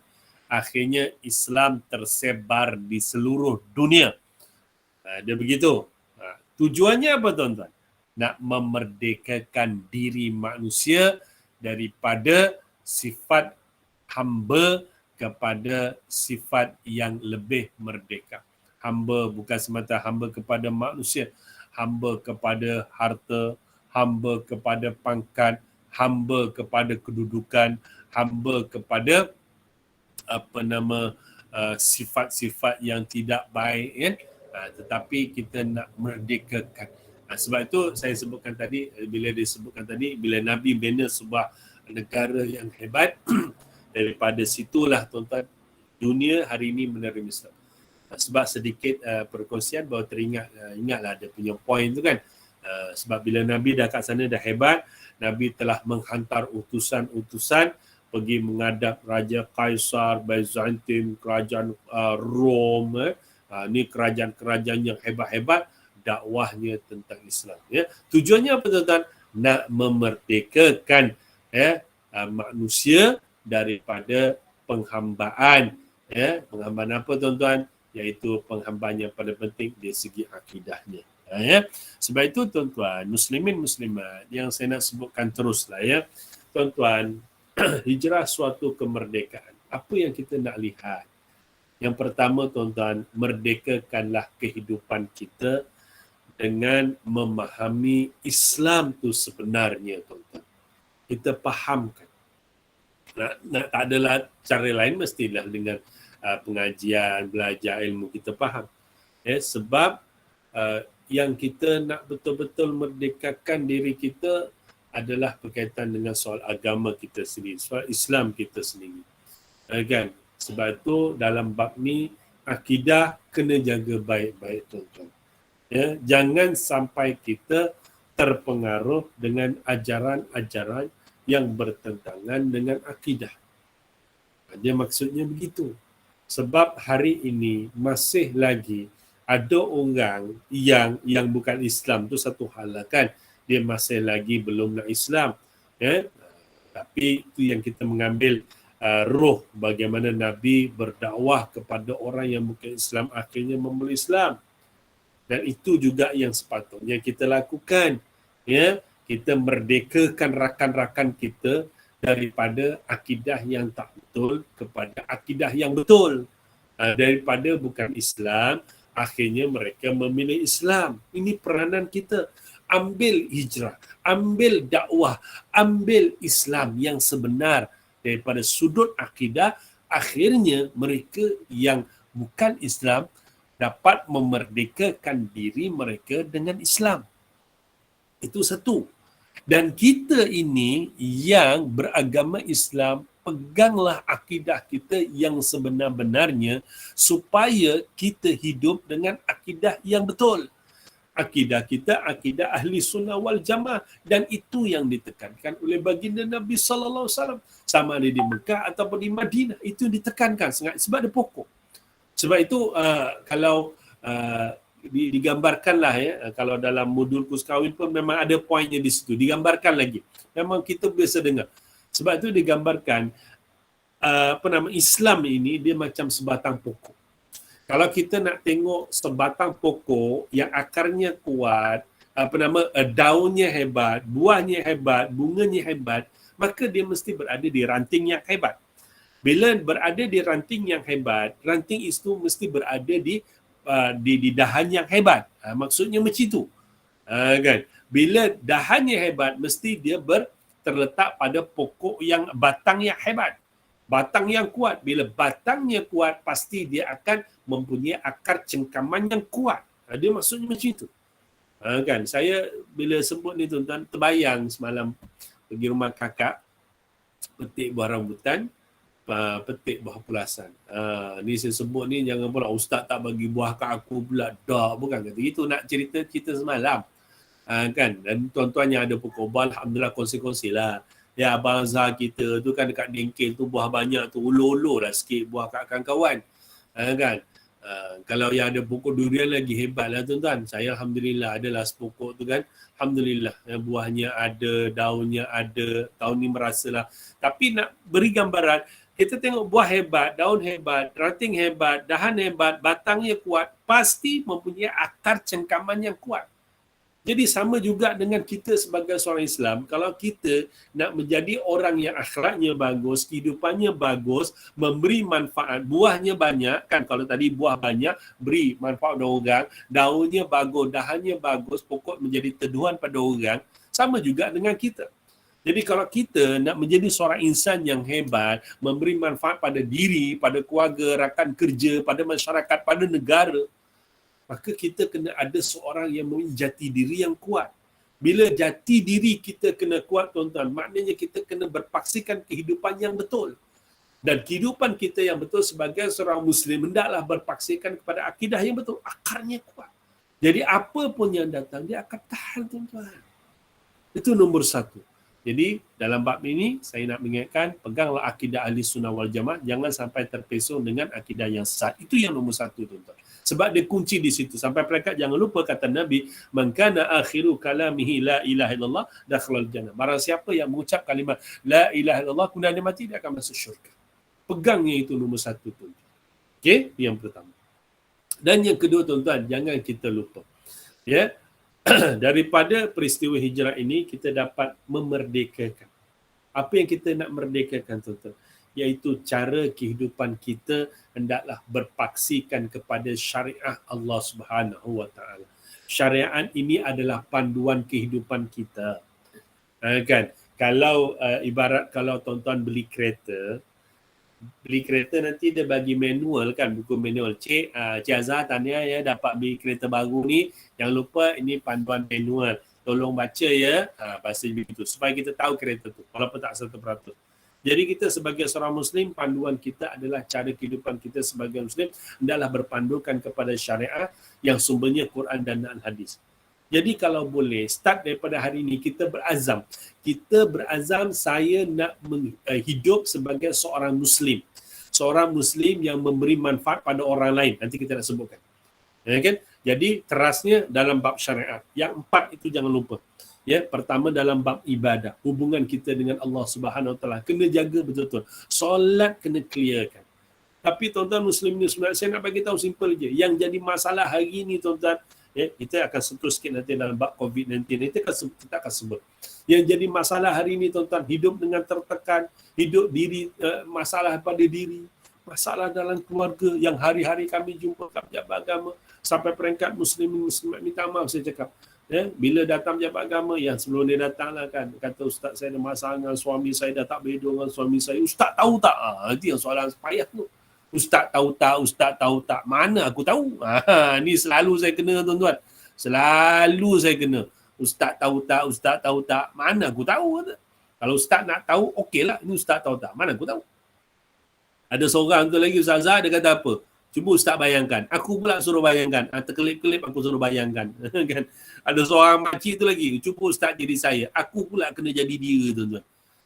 akhirnya Islam tersebar di seluruh dunia. Dia begitu. Tujuannya apa, tuan-tuan? Nak memerdekakan diri manusia daripada sifat hamba kepada sifat yang lebih merdeka. Hamba bukan semata hamba kepada manusia, hamba kepada harta, hamba kepada pangkat, hamba kepada kedudukan, hamba kepada sifat-sifat yang tidak baik kan. Tetapi kita nak merdekakan. Sebab itu saya sebutkan tadi, bila Nabi bina sebuah negara yang hebat, daripada situlah, tuan-tuan, dunia hari ini menerima Islam. Sebab sedikit perkongsian bahawa ingatlah ada punya point tu kan. Sebab bila Nabi dah kat sana dah hebat, Nabi telah menghantar utusan-utusan pergi menghadap Raja Kaisar, Byzantium, kerajaan Rom. Ni kerajaan-kerajaan yang hebat-hebat, dakwahnya tentang Islam. Ya. Tujuannya apa, tuan-tuan? Nak memerdekakan manusia daripada penghambaan. Ya. Penghambaan apa, tuan-tuan? Iaitu penghambaan yang paling penting dari segi akidahnya. Ya. Sebab itu, tuan-tuan, muslimin muslimat yang saya nak sebutkan teruslah ya. Tuan-tuan, hijrah suatu kemerdekaan. Apa yang kita nak lihat? Yang pertama, tuan-tuan, merdekakanlah kehidupan kita dengan memahami Islam tu sebenarnya, tuan-tuan. Kita fahamkan. Tak adalah cara lain, mestilah dengan pengajian, belajar ilmu kita faham. Sebab yang kita nak betul-betul merdekakan diri kita adalah berkaitan dengan soal agama kita sendiri, soal Islam kita sendiri. Kan? Sebab itu dalam bab ni akidah kena jaga baik-baik tuan-tuan. Ya, jangan sampai kita terpengaruh dengan ajaran-ajaran yang bertentangan dengan akidah. Dia maksudnya begitu. Sebab hari ini masih lagi ada orang yang bukan Islam tu satu hal lah kan. Dia masih lagi belum nak Islam. Ya? Tapi itu yang kita mengambil roh bagaimana Nabi berdakwah kepada orang yang bukan Islam akhirnya memeluk Islam. Dan itu juga yang sepatutnya kita lakukan. Ya, kita merdekakan rakan-rakan kita daripada akidah yang tak betul kepada akidah yang betul. Daripada bukan Islam, akhirnya mereka memilih Islam. Ini peranan kita. Ambil hijrah, ambil dakwah, ambil Islam yang sebenar daripada sudut akidah. Akhirnya mereka yang bukan Islam dapat memerdekakan diri mereka dengan Islam. Itu satu. Dan kita ini yang beragama Islam, peganglah akidah kita yang sebenar-benarnya supaya kita hidup dengan akidah yang betul. Akidah kita, akidah ahli sunnah wal jamaah. Dan itu yang ditekankan oleh baginda Nabi SAW. Sama ada di Mekah ataupun di Madinah. Itu ditekankan sangat sebab dia pokok. Sebab itu kalau digambarkanlah ya, kalau dalam modul kurs kahwin pun memang ada poinnya di situ, digambarkan lagi. Memang kita biasa dengar. Sebab itu digambarkan Islam ini dia macam sebatang pokok. Kalau kita nak tengok sebatang pokok yang akarnya kuat, daunnya hebat, buahnya hebat, bunganya hebat, maka dia mesti berada di ranting yang hebat. Bila berada di ranting yang hebat, ranting itu mesti berada di dahan yang hebat. Maksudnya macam itu. Kan? Bila dahannya hebat, mesti dia terletak pada pokok yang batang yang hebat. Batang yang kuat. Bila batangnya kuat, pasti dia akan mempunyai akar cengkaman yang kuat. Dia maksudnya macam itu. Kan? Saya bila sebut ni tuan-tuan, terbayang semalam pergi rumah kakak, petik buah rambutan, petik buah pulasan. Ni saya sebut ni jangan pula ustaz tak bagi buah kat aku pula. Dah, bukan kata itu, nak cerita semalam. Kan? Dan tuan-tuan yang ada pokok buah, alhamdulillah kongsi-kongsi lah. Ya, Abang Azhar kita tu kan dekat dengkel tu buah banyak tu, ulur-ulur lah sikit buah kat kawan-kawan. Kan? Kalau yang ada pokok durian lagi hebat lah tuan-tuan. Saya alhamdulillah adalah sepokok tu kan. Alhamdulillah buahnya ada, daunnya ada. Tahun ni merasalah. Tapi nak beri gambaran, kita tengok buah hebat, daun hebat, ranting hebat, dahan hebat, batangnya kuat, pasti mempunyai akar cengkaman yang kuat. Jadi sama juga dengan kita sebagai seorang Islam, kalau kita nak menjadi orang yang akhlaknya bagus, kehidupannya bagus, memberi manfaat, buahnya banyak, kan kalau tadi buah banyak, beri manfaat pada orang, daunnya bagus, dahannya bagus, pokok menjadi teduhan pada orang, sama juga dengan kita. Jadi kalau kita nak menjadi seorang insan yang hebat, memberi manfaat pada diri, pada keluarga, rakan kerja, pada masyarakat, pada negara, maka kita kena ada seorang yang mempunyai jati diri yang kuat. Bila jati diri kita kena kuat tuan-tuan, maknanya kita kena berpaksikan kehidupan yang betul. Dan kehidupan kita yang betul sebagai seorang Muslim hendaklah berpaksikan kepada akidah yang betul. Akarnya kuat. Jadi apa pun yang datang, dia akan tahan tuan-tuan. Itu nombor satu. Jadi dalam bab ini saya nak mengingatkan, peganglah akidah ahli sunnah wal jamaah, jangan sampai terpesong dengan akidah yang sesat. Itu yang nombor satu tuan-tuan. Sebab dia kunci di situ. Sampai peringkat jangan lupa kata Nabi, man kana akhiru kalamihi la ilaha illallah dakhalal jannah. Barang siapa yang mengucap kalimat la ilaha illallah kemudian dia mati, dia akan masuk syurga. Pegangnya itu nombor satu tuan-tuan. Okey, yang pertama. Dan yang kedua tuan-tuan, jangan kita lupa. Ya. Daripada peristiwa hijrah ini kita dapat memerdekakan. Apa yang kita nak merdekakan tuan-tuan? Iaitu cara kehidupan kita hendaklah berpaksikan kepada syariat Allah Subhanahu Wa Taala. Syariat ini adalah panduan kehidupan kita. Kan? Kalau ibarat kalau tuan-tuan beli kereta, beli kereta nanti dia bagi manual kan, buku manual. Cik Azhar tanya ya, dapat beli kereta baru ni, jangan lupa ini panduan manual. Tolong baca ya, bahasa begitu. Supaya kita tahu kereta tu, walaupun tak 100%. Jadi kita sebagai seorang Muslim, panduan kita adalah cara kehidupan kita sebagai Muslim adalah berpandukan kepada syariat yang sumbernya Quran dan hadis. Jadi kalau boleh, start daripada hari ini kita berazam. Kita berazam saya nak hidup sebagai seorang Muslim. Seorang Muslim yang memberi manfaat pada orang lain. Nanti kita nak sebutkan. Ya, kan? Jadi terasnya dalam bab syariat. Yang 4 itu jangan lupa. Ya, pertama dalam bab ibadah. Hubungan kita dengan Allah Subhanahu Wa Taala kena jaga betul-betul. Solat kena clearkan. Tapi tuan-tuan Muslim ni sebenarnya saya nak bagi tahu simple je. Yang jadi masalah hari ni tuan-tuan, ya, kita akan sentuh sikit nanti dalam bab COVID-19 kita akan sebut. Yang jadi masalah hari ini tuan-tuan, hidup dengan tertekan, hidup diri, masalah pada diri, masalah dalam keluarga yang hari-hari kami jumpa kat pejabat agama sampai peringkat muslimat minta maaf saya cakap. Ya, bila datang pejabat agama yang sebelum dia datang lah kan, kata ustaz saya ada masalah dengan suami saya, dah tak beredar dengan suami saya. Ustaz tahu tak? Itu yang soalan payah tu. Ustaz tahu tak? Ustaz tahu tak? Mana aku tahu? Ni selalu saya kena tuan-tuan. Selalu saya kena. Ustaz tahu tak? Ustaz tahu tak? Mana aku tahu? Kalau ustaz nak tahu, okeylah. Ini ustaz tahu tak? Mana aku tahu? Ada seorang tu lagi, Ustaz Azhar, dia kata apa? Cuba ustaz bayangkan. Aku pula suruh bayangkan. Terkelip-kelip aku suruh bayangkan. Kan? Ada seorang makcik tu lagi. Cuba ustaz jadi saya. Aku pula kena jadi dia, tuan-tuan.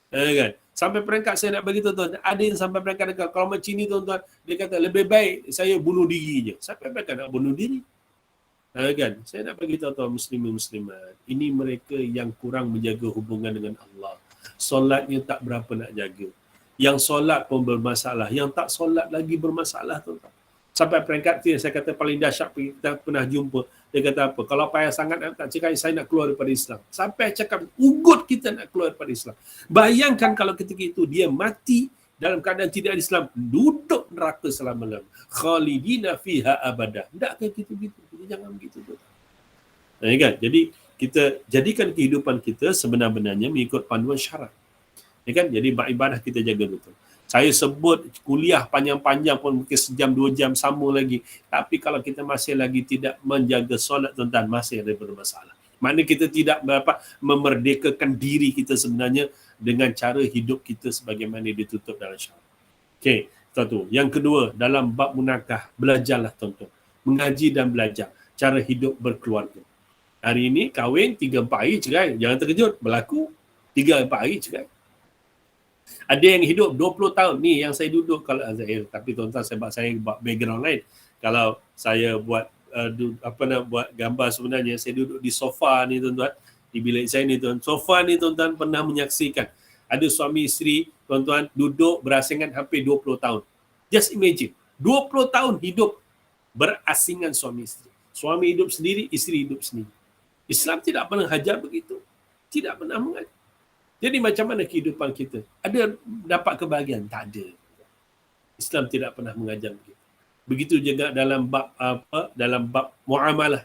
Kan? Sampai peringkat saya nak bagi tuan-tuan, ada yang sampai peringkat dekat, kalau macam ni tuan-tuan, dia kata lebih baik saya bunuh diri je. Sampai peringkat nak bunuh diri. Kan? Saya nak bagi tuan-tuan muslimin-muslimat, ini mereka yang kurang menjaga hubungan dengan Allah. Solatnya tak berapa nak jaga. Yang solat pun bermasalah, yang tak solat lagi bermasalah tuan-tuan. Sampai peringkat tu yang saya kata paling dahsyat kita pernah jumpa, dia kata apa? Kalau payah sangat tak cakap saya nak keluar daripada Islam. Sampai cakap ugut kita nak keluar daripada Islam. Bayangkan kalau ketika itu dia mati dalam keadaan tidak ada Islam, duduk neraka selama-lamanya. Khalidina fiha abadah. Takkah gitu-gitu? Jangan begitu tu. Kan? Jadi kita jadikan kehidupan kita sebenar-benarnya mengikut panduan syarak. Kan? Jadi ibadah kita jaga betul. Saya sebut kuliah panjang-panjang pun mungkin sejam, 2 jam sama lagi. Tapi kalau kita masih lagi tidak menjaga solat tuan-tuan, masih ada bermasalah. Maknanya kita tidak memerdekakan diri kita sebenarnya dengan cara hidup kita sebagaimana ditutup dalam syarak. Okey, satu. Yang kedua, dalam bab munakah, belajarlah tuan-tuan. Mengaji dan belajar cara hidup berkeluarga. Hari ini kahwin 3-4 hari cerai. Jangan terkejut, berlaku 3-4 hari cerai. Ada yang hidup 20 tahun ni yang saya duduk kalau tapi tuan-tuan saya buat background lain. Kalau saya buat buat gambar sebenarnya saya duduk di sofa ni tuan-tuan, di bilik saya ni tuan. Sofa ni tuan-tuan pernah menyaksikan ada suami isteri tuan-tuan duduk berasingan hampir 20 tahun. Just imagine, 20 tahun hidup berasingan suami isteri. Suami hidup sendiri, isteri hidup sendiri. Islam tidak pernah hajar begitu. Tidak pernah mengajar. Jadi macam mana kehidupan kita? Ada dapat kebahagiaan? Tak ada. Islam tidak pernah mengajar begitu. Begitu juga dalam bab dalam bab muamalah.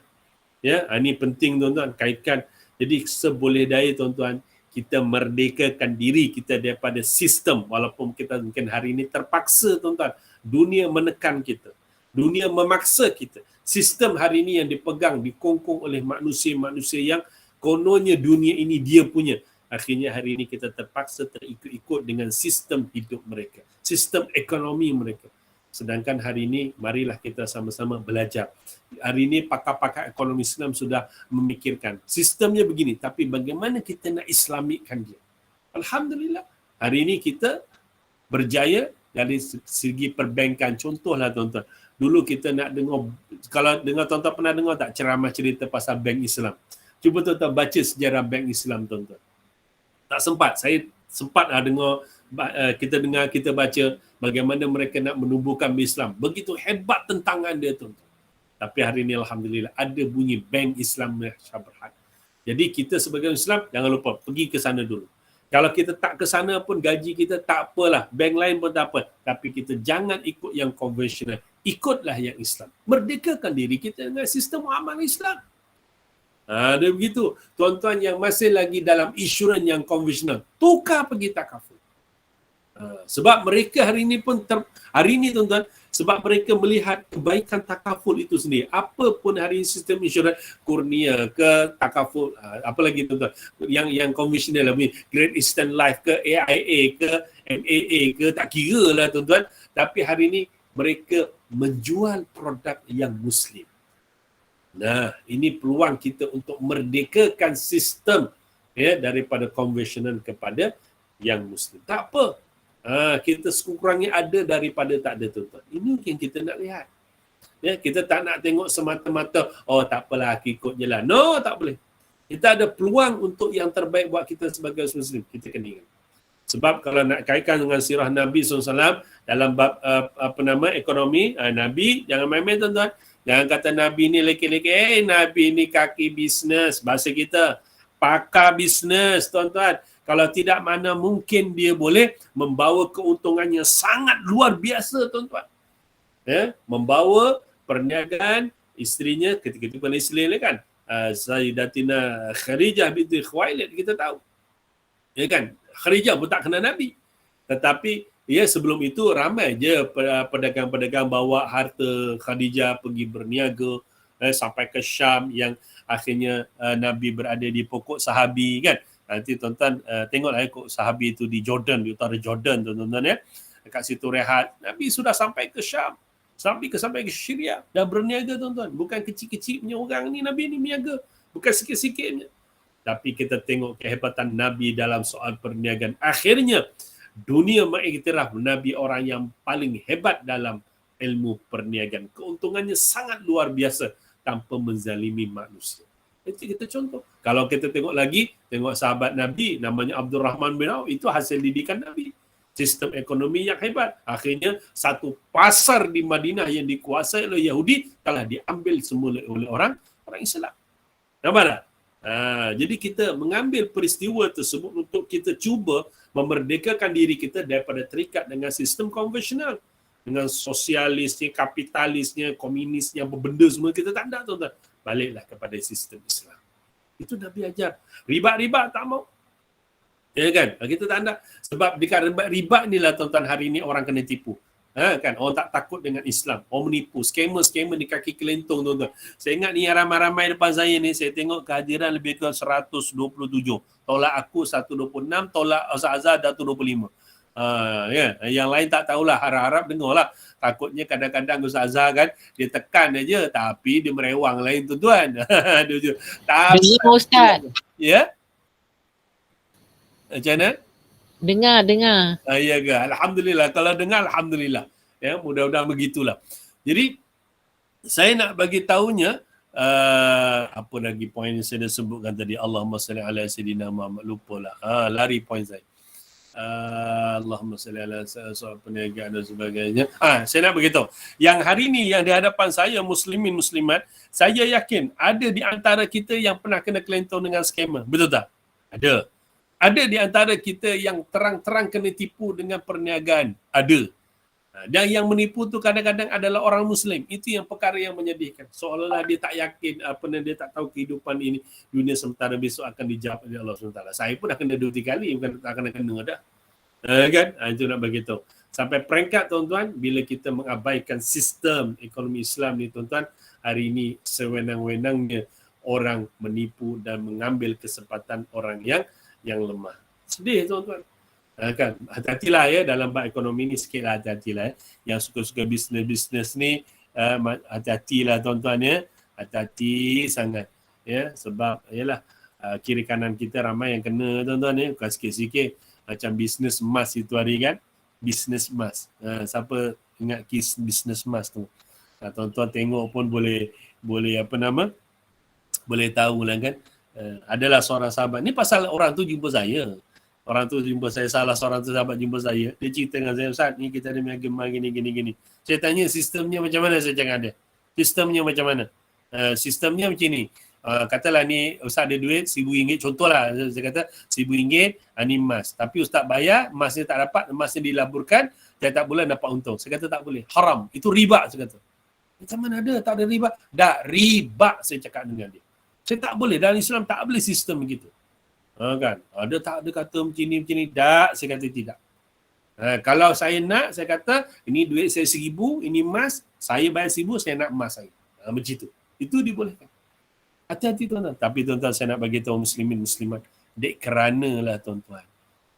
Ya, ini penting tuan-tuan, kaitkan. Jadi seboleh daya tuan-tuan, kita merdekakan diri kita daripada sistem, walaupun kita mungkin hari ini terpaksa tuan-tuan. Dunia menekan kita. Dunia memaksa kita. Sistem hari ini yang dipegang, dikongkong oleh manusia-manusia yang kononnya dunia ini dia punya. Akhirnya hari ini kita terpaksa terikut-ikut dengan sistem hidup mereka, sistem ekonomi mereka. Sedangkan hari ini marilah kita sama-sama belajar. Hari ini pakar-pakar ekonomi Islam sudah memikirkan sistemnya begini, tapi bagaimana kita nak islamikan dia. Alhamdulillah, hari ini kita berjaya dari segi perbankan. Contohlah tuan-tuan, dulu kita nak dengar, kalau dengar tuan-tuan pernah dengar tak ceramah cerita pasal bank Islam? Cuba tuan-tuan baca sejarah bank Islam tuan-tuan. Tak sempat. Saya sempat dengar, kita baca bagaimana mereka nak menubuhkan Islam. Begitu hebat tentangan dia tuan-tuan. Tapi hari ini alhamdulillah ada bunyi Bank Islam Malaysia Berhad. Jadi kita sebagai Islam jangan lupa pergi ke sana dulu. Kalau kita tak ke sana pun gaji kita tak apalah, bank lain pun tak apa. Tapi kita jangan ikut yang konvensional. Ikutlah yang Islam. Merdekakan diri kita dengan sistem muamalah Islam. Dia begitu. Tuan-tuan yang masih lagi dalam insurans yang konvensional, tukar pergi takaful. Sebab mereka hari ini pun hari ini tuan-tuan, sebab mereka melihat kebaikan takaful itu sendiri. Apa pun hari ini sistem insurans kurnia ke takaful, apa lagi tuan-tuan, yang konvensional lah, Great Eastern Life ke AIA ke MAA ke, tak kira lah tuan-tuan. Tapi hari ini mereka menjual produk yang Muslim. Nah, ini peluang kita untuk merdekakan sistem ya daripada konvensional kepada yang Muslim. Tak apa. Kita sekurang-kurangnya ada daripada tak ada, tuan-tuan. Ini yang kita nak lihat. Ya, kita tak nak tengok semata-mata, oh tak apalah, aku ikut je lah. No, tak boleh. Kita ada peluang untuk yang terbaik buat kita sebagai Muslim. Kita kena ingat. Sebab kalau nak kaitkan dengan sirah Nabi SAW dalam bab ekonomi, Nabi jangan main-main, tuan-tuan. Jangan kata Nabi ni leki-leki, Nabi ni kaki bisnes. Bahasa kita, pakar bisnes, tuan-tuan. Kalau tidak, mana mungkin dia boleh membawa keuntungannya sangat luar biasa, tuan-tuan. Ya, membawa perniagaan isterinya ketika itu bukan isteri lah kan. Sayyidatina Khadijah binti Khuwailid, kita tahu. Ya kan? Khadijah pun tak kenal Nabi. Tetapi ya sebelum itu ramai je pedagang-pedagang bawa harta Khadijah pergi berniaga sampai ke Syam yang akhirnya Nabi berada di pokok sahabi kan. Nanti tuan-tuan tengoklah kok sahabi itu di Jordan, di utara Jordan tuan-tuan ya. Dekat situ rehat. Nabi sudah sampai ke Syam. Sampai ke Syria. Dah berniaga tuan-tuan. Bukan kecil-kecil punya orang ni, Nabi ni berniaga. Bukan sikit-sikit punya. Tapi kita tengok kehebatan Nabi dalam soal perniagaan. Akhirnya dunia mengiktiraf Nabi orang yang paling hebat dalam ilmu perniagaan. Keuntungannya sangat luar biasa tanpa menzalimi manusia. Itu kita contoh. Kalau kita tengok lagi, tengok sahabat Nabi namanya Abdul Rahman bin Auf, itu hasil didikan Nabi. Sistem ekonomi yang hebat. Akhirnya satu pasar di Madinah yang dikuasai oleh Yahudi telah diambil semula oleh orang Islam. Nampak tak? Jadi kita mengambil peristiwa tersebut untuk kita cuba memerdekakan diri kita daripada terikat dengan sistem konvensional. Dengan sosialisnya, kapitalisnya, komunisnya, berbenda semua kita tak ada, tuan-tuan. Baliklah kepada sistem Islam. Itu Nabi ajar. Riba tak mau. Ya kan? Kita tak ada. Sebab dekat riba inilah, tuan-tuan, hari ini orang kena tipu. Kan? Orang tak takut dengan Islam. Orang menipu. Scammer di kaki kelentong, tuan-tuan. Saya ingat ni yang ramai-ramai depan saya ni, saya tengok kehadiran lebih ke 127. Tolak aku 126, tolak Ustaz Azhar 125. Ya, yang lain tak tahulah, harap-harap dengarlah. Takutnya kadang-kadang Ustaz Azhar kan dia tekan aja tapi dia merewang lain, tuan-tuan. Dengar Ustaz. Ya. Macam mana? Dengar. Ya ke? Alhamdulillah. Kalau dengar, alhamdulillah. Ya, mudah-mudahan begitulah. Jadi saya nak bagi tahunya apa lagi poin yang saya dah sebutkan tadi, Allahumma salli ala sayyidina Muhammad, lupalah. Lari poin saya. Allahumma salli ala soal perniagaan dan sebagainya. Saya nak beritahu. Yang hari ni yang di hadapan saya, muslimin muslimat, saya yakin ada di antara kita yang pernah kena kelentong dengan scammer. Betul tak? Ada. Ada di antara kita yang terang-terang kena tipu dengan perniagaan. Ada. Dan yang menipu tu kadang-kadang adalah orang Muslim. Itu yang perkara yang menyedihkan. Seolah-olah dia tak yakin, dia tak tahu kehidupan ini, dunia sementara besok akan dijawab oleh Allah SWT. Saya pun dah kena 2-3 kali, bukan tak kena dah. Kan? Itu nak beritahu. Sampai peringkat, tuan-tuan, bila kita mengabaikan sistem ekonomi Islam ni, tuan-tuan, hari ini sewenang-wenangnya orang menipu dan mengambil kesempatan orang yang lemah. Sedih, tuan-tuan. Kan? Hati-hatilah ya dalam bab ekonomi ni, sikitlah hati-hatilah. Yang suka-suka bisnes ni, hati-hatilah, tuan-tuan ya. Hati-hati sangat. Ya, sebab yalah kiri kanan kita ramai yang kena, tuan-tuan ya. Bukan sikit-sikit. Macam bisnes emas itu hari kan. Bisnes emas. Siapa ingat kes bisnes emas tu? Tuan-tuan tengok pun boleh boleh tahu lah kan. Adalah seorang sahabat. Ni pasal orang tu jumpa saya. Salah seorang tu sahabat jumpa saya. Dia cerita dengan saya, Ustaz, ni kita ada gemar gini. Saya tanya sistemnya macam mana, saya cakap ada. Sistemnya macam mana? Sistemnya macam ni. Katalah ni Ustaz ada duit RM1,000. Contohlah, saya kata RM1,000 ni emas. Tapi Ustaz bayar, emasnya tak dapat, emasnya dilaburkan, tiap-tiap bulan dapat untung. Saya kata tak boleh. Haram. Itu riba, saya kata. Macam mana ada? Tak ada riba. Tak, riba, saya cakap dengan dia. Saya tak boleh. Dalam Islam tak boleh sistem begitu. Kan? Tak ada kata macam ni. Tak, saya kata tidak. Kalau saya nak, saya kata ini duit saya 1,000, ini emas, saya bayar 1,000, saya nak emas saya. Macam itu. Itu dibolehkan. Hati-hati tuan-tuan. Tapi tuan-tuan saya nak bagi tahu muslimin muslimat, dek keranalah tuan-tuan.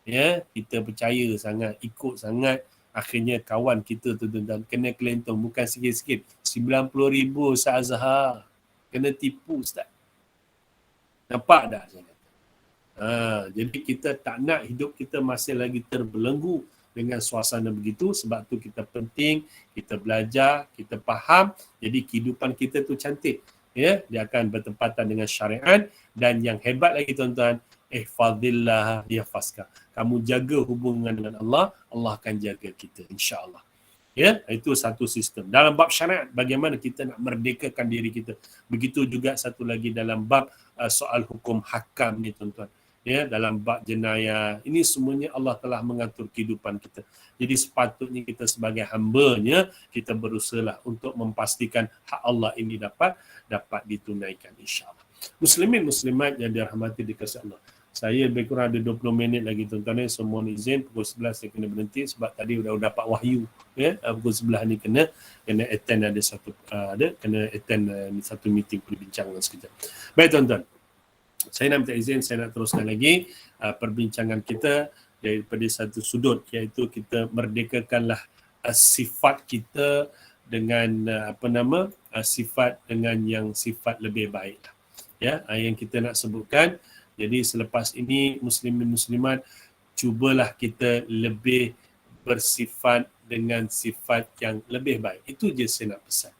Ya, kita percaya sangat, ikut sangat, akhirnya kawan kita tu tuan-tuan kena kelentong, bukan sikit-sikit. 90,000 Ustaz Azhar. Kena tipu Ustaz. Nampak dah saya kata. Jadi kita tak nak hidup kita masih lagi terbelenggu dengan suasana begitu. Sebab tu kita penting, kita belajar, kita faham. Jadi kehidupan kita tu cantik. Ya, dia akan bertempatan dengan syariat. Dan yang hebat lagi tuan-tuan, ihfazillah yahfazka. Kamu jaga hubungan dengan Allah, Allah akan jaga kita insya-Allah. Ya, itu satu sistem. Dalam bab syariat, bagaimana kita nak merdekakan diri kita. Begitu juga satu lagi dalam bab soal hukum hakam ni tuan-tuan. Ya, dalam bab jenayah, ini semuanya Allah telah mengatur kehidupan kita. Jadi sepatutnya kita sebagai hamba-Nya, kita berusahalah untuk memastikan hak Allah ini dapat ditunaikan insya-Allah. Muslimin muslimat yang dirahmati dikasihi Allah. Saya lebih kurang ada 20 minit lagi tuan-tuan. Semua izin pukul 11 saya kena berhenti sebab tadi dah dapat wahyu. Ya, pukul 11 ni kena attend ada satu kena attend satu meeting perbincangan sekejap. Baik tuan-tuan. Saya nak minta izin, saya nak teruskan lagi perbincangan kita daripada satu sudut, iaitu kita merdekakanlah sifat kita dengan sifat dengan yang sifat lebih baik. Ya, yang kita nak sebutkan. Jadi selepas ini muslimin muslimat, cubalah kita lebih bersifat dengan sifat yang lebih baik. Itu je saya nak pesan.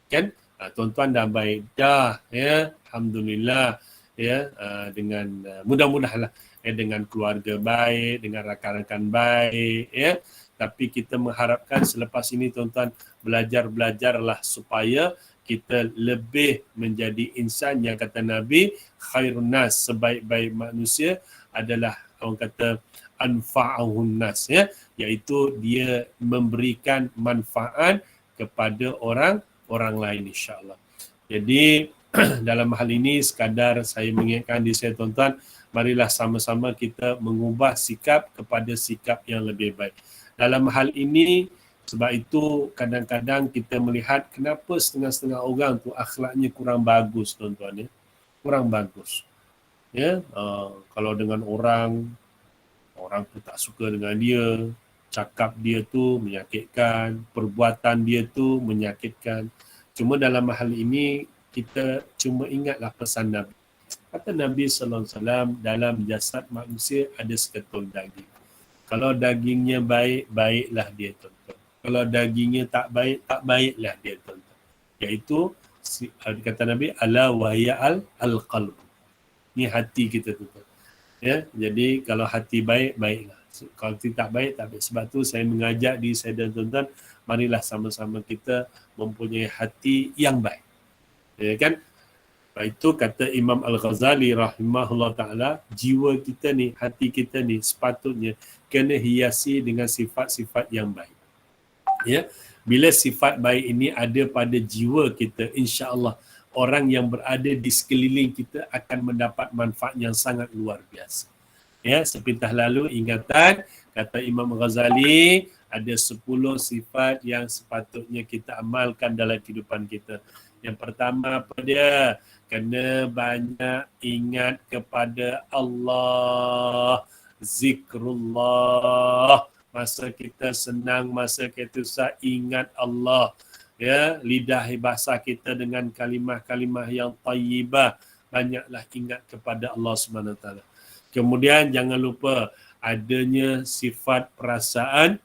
Kan? Tuan-tuan dah baik dah, ya. Alhamdulillah, ya, dengan mudah-mudahlah dengan keluarga baik, dengan rakan-rakan baik, ya. Tapi kita mengharapkan selepas ini tuan-tuan belajarlah supaya kita lebih menjadi insan yang kata Nabi, khairun nas, sebaik-baik manusia adalah orang kata anfa'ahun nas, ya, iaitu dia memberikan manfaat kepada orang lain insya-Allah. Jadi dalam hal ini sekadar saya mengingatkan diri saya tuan-tuan, marilah sama-sama kita mengubah sikap kepada sikap yang lebih baik. Dalam hal ini, sebab itu kadang-kadang kita melihat kenapa setengah-setengah orang tu akhlaknya kurang bagus tuan-tuan, ya. Kurang bagus. Ya, kalau dengan orang tu tak suka dengan dia, cakap dia tu menyakitkan, perbuatan dia tu menyakitkan. Cuma dalam hal ini kita cuma ingatlah pesan Nabi. Kata Nabi sallallahu alaihi wasallam, dalam jasad manusia ada seketul daging. Kalau dagingnya baik, baiklah dia tuan-tuan. Kalau dagingnya tak baik, tak baiklah dia tuan-tuan. Iaitu kata Nabi, ala wahya al-qalb. Ni hati kita tuan-tuan. Ya, jadi kalau hati baik, baiklah. Kalau tidak baik, tak baik. Sebab tu saya mengajak diri saya dan tuan-tuan, marilah sama-sama kita mempunyai hati yang baik. Ya kan? Itu kata Imam Al-Ghazali rahimahullah ta'ala, jiwa kita ni, hati kita ni sepatutnya kena hiasi dengan sifat-sifat yang baik. Ya, bila sifat baik ini ada pada jiwa kita, insya-Allah orang yang berada di sekeliling kita akan mendapat manfaat yang sangat luar biasa. Ya, sepintas lalu ingatan kata Imam Ghazali, ada 10 sifat yang sepatutnya kita amalkan dalam kehidupan kita. Yang pertama apa dia? Kena banyak ingat kepada Allah, zikrullah. Masa kita senang, masa kita susah, ingat Allah. Ya, lidah bahasa kita dengan kalimah-kalimah yang tayyibah. Banyaklah ingat kepada Allah SWT. Kemudian jangan lupa adanya sifat perasaan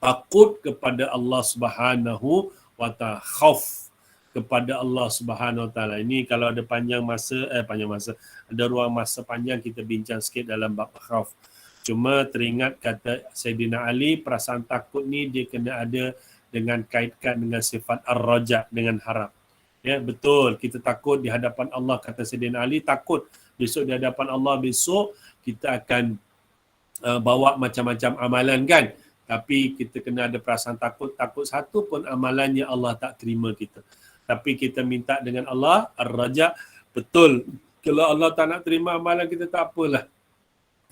takut kepada Allah Subhanahu wa ta'ala, khauf kepada Allah Subhanahu wa ta'ala. Ini kalau ada panjang masa, ada ruang masa panjang kita bincang sikit dalam bab khauf. Cuma teringat kata Sayyidina Ali, perasaan takut ni dia kena ada dengan kaitkan dengan sifat ar-raja, dengan harap. Ya, betul, kita takut di hadapan Allah, kata Sayyidina Ali, takut besok di hadapan Allah, besok kita akan bawa macam-macam amalan kan. Tapi kita kena ada perasaan takut satu pun amalannya Allah tak terima kita. Tapi kita minta dengan Allah, ar-raja, betul. Kalau Allah tak nak terima amalan kita, tak apalah.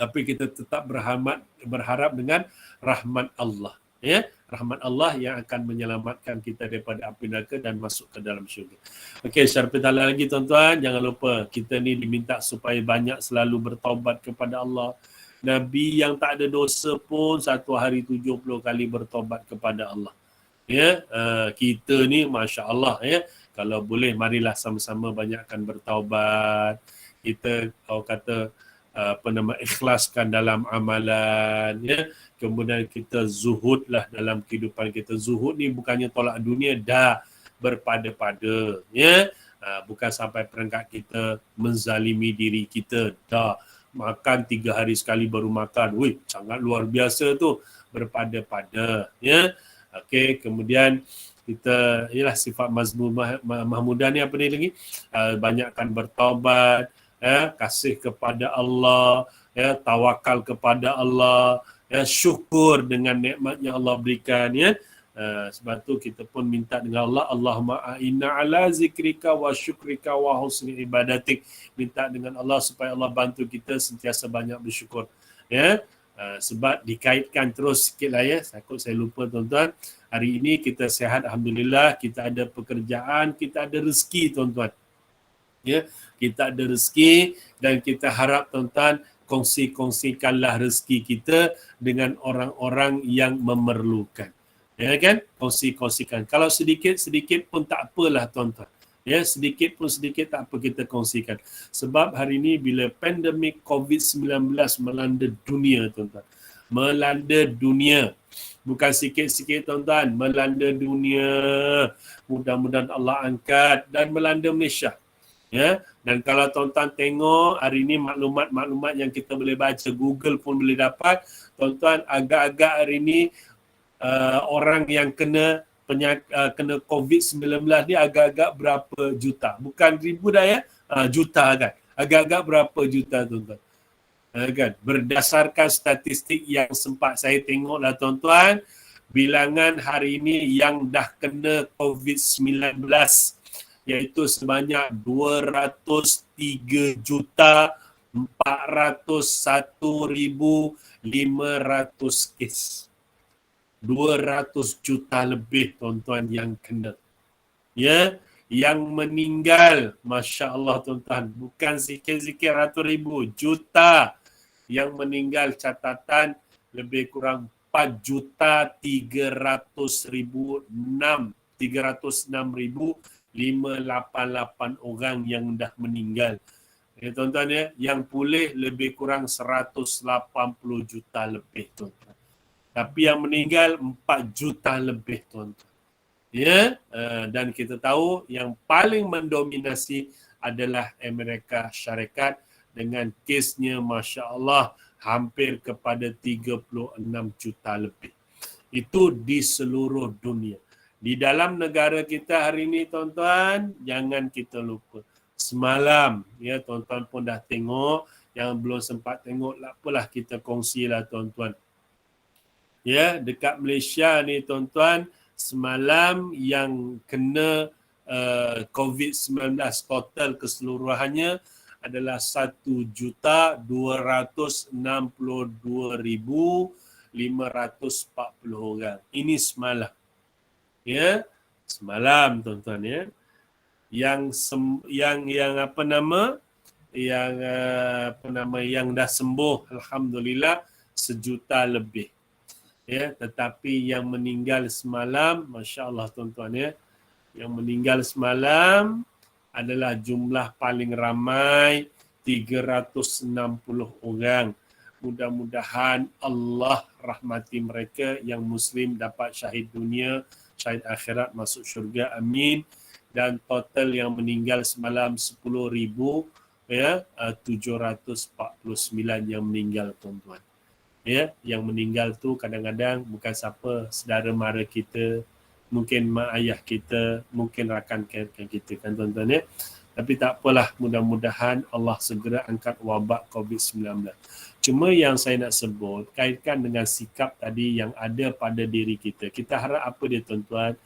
Tapi kita tetap berharap dengan rahmat Allah. Ya, rahmat Allah yang akan menyelamatkan kita daripada api neraka dan masuk ke dalam syurga. Okey, secara petala lagi tuan-tuan, jangan lupa kita ni diminta supaya banyak selalu bertaubat kepada Allah. Nabi yang tak ada dosa pun satu hari 70 kali bertaubat kepada Allah. Ya, kita ni masya-Allah ya. Kalau boleh marilah sama-sama banyakkan bertaubat. Kita ikhlaskan dalam amalan ya. Kemudian kita zuhudlah dalam kehidupan kita. Zuhud ni bukannya tolak dunia, dah berpada-pada ya. Bukan sampai peringkat kita menzalimi diri kita, dah makan 3 hari sekali baru makan. Wih, sangat luar biasa tu, berpada-pada ya. Okey, kemudian kita ialah sifat mahmudah ni apa ni lagi? Banyakkan bertaubat, ya, kasih kepada Allah, ya, tawakal kepada Allah, ya, syukur dengan nikmat yang Allah berikan ya. Sebab tu kita pun minta dengan Allah, Allahumma a'inna ala zikrika wa syukrika wa husni ibadatik. Minta dengan Allah supaya Allah bantu kita sentiasa banyak bersyukur. Ya. Sebab dikaitkan terus sikit lah ya. Takut saya lupa tuan-tuan. Hari ini kita sihat, alhamdulillah, kita ada pekerjaan, kita ada rezeki tuan-tuan. Ya, kita ada rezeki dan kita harap tuan-tuan kongsi-kongsikanlah rezeki kita dengan orang-orang yang memerlukan. Ya kan? Kongsi-kongsikan. Kalau sedikit-sedikit pun tak apalah tuan-tuan. Ya, sedikit pun sedikit tak apa kita kongsikan. Sebab hari ini bila pandemik COVID-19 melanda dunia tuan-tuan. Melanda dunia. Bukan sikit-sikit tuan-tuan. Melanda dunia. Mudah-mudahan Allah angkat dan melanda Malaysia. Ya, dan kalau tuan-tuan tengok hari ini maklumat-maklumat yang kita boleh baca, Google pun boleh dapat, tuan-tuan, agak-agak hari ini orang yang kena COVID-19 ni agak-agak berapa juta. Bukan ribu dah ya, juta kan. Agak-agak berapa juta tuan-tuan. Kan? Berdasarkan statistik yang sempat saya tengok lah tuan-tuan, bilangan hari ini yang dah kena COVID-19 iaitu sebanyak 203,401,500 kes. 200 juta lebih tuan-tuan yang kena. Ya, yang meninggal, Masya Allah tuan-tuan, bukan sikit-sikit ratus ribu, juta yang meninggal, catatan lebih kurang 4,306,588 orang yang dah meninggal. Ya tuan-tuan ya, yang pulih lebih kurang 180 juta lebih tuan-tuan. Tapi yang meninggal 4 juta lebih tuan-tuan. Ya, dan kita tahu yang paling mendominasi adalah Amerika Syarikat dengan kesnya Masya Allah hampir kepada 36 juta lebih. Itu di seluruh dunia. Di dalam negara kita hari ini tuan-tuan, jangan kita lupa. Semalam, ya tuan-tuan pun dah tengok, yang belum sempat tengok, apalah kita kongsilah tuan-tuan. Ya, dekat Malaysia ni tuan-tuan, semalam yang kena COVID-19 total keseluruhannya adalah 1,262,540 orang. Ini semalam. Ya, semalam tuan-tuan ya. Yang dah sembuh alhamdulillah 1 juta lebih. Ya, tetapi yang meninggal semalam, masya-Allah tuan-tuan ya, yang meninggal semalam adalah jumlah paling ramai 360 orang. Mudah-mudahan Allah rahmati mereka yang Muslim dapat syahid dunia, syahid akhirat masuk syurga, amin. Dan total yang meninggal semalam 10,000 ya, 749 yang meninggal tuan-tuan. Ya, yang meninggal tu kadang-kadang bukan siapa, saudara mara kita, mungkin mak ayah kita, mungkin rakan kita kan tuan-tuan ya. Tapi tak apalah, mudah-mudahan Allah segera angkat wabak COVID-19. Cuma yang saya nak sebut kaitkan dengan sikap tadi yang ada pada diri kita. Kita harap apa dia tuan-tuan?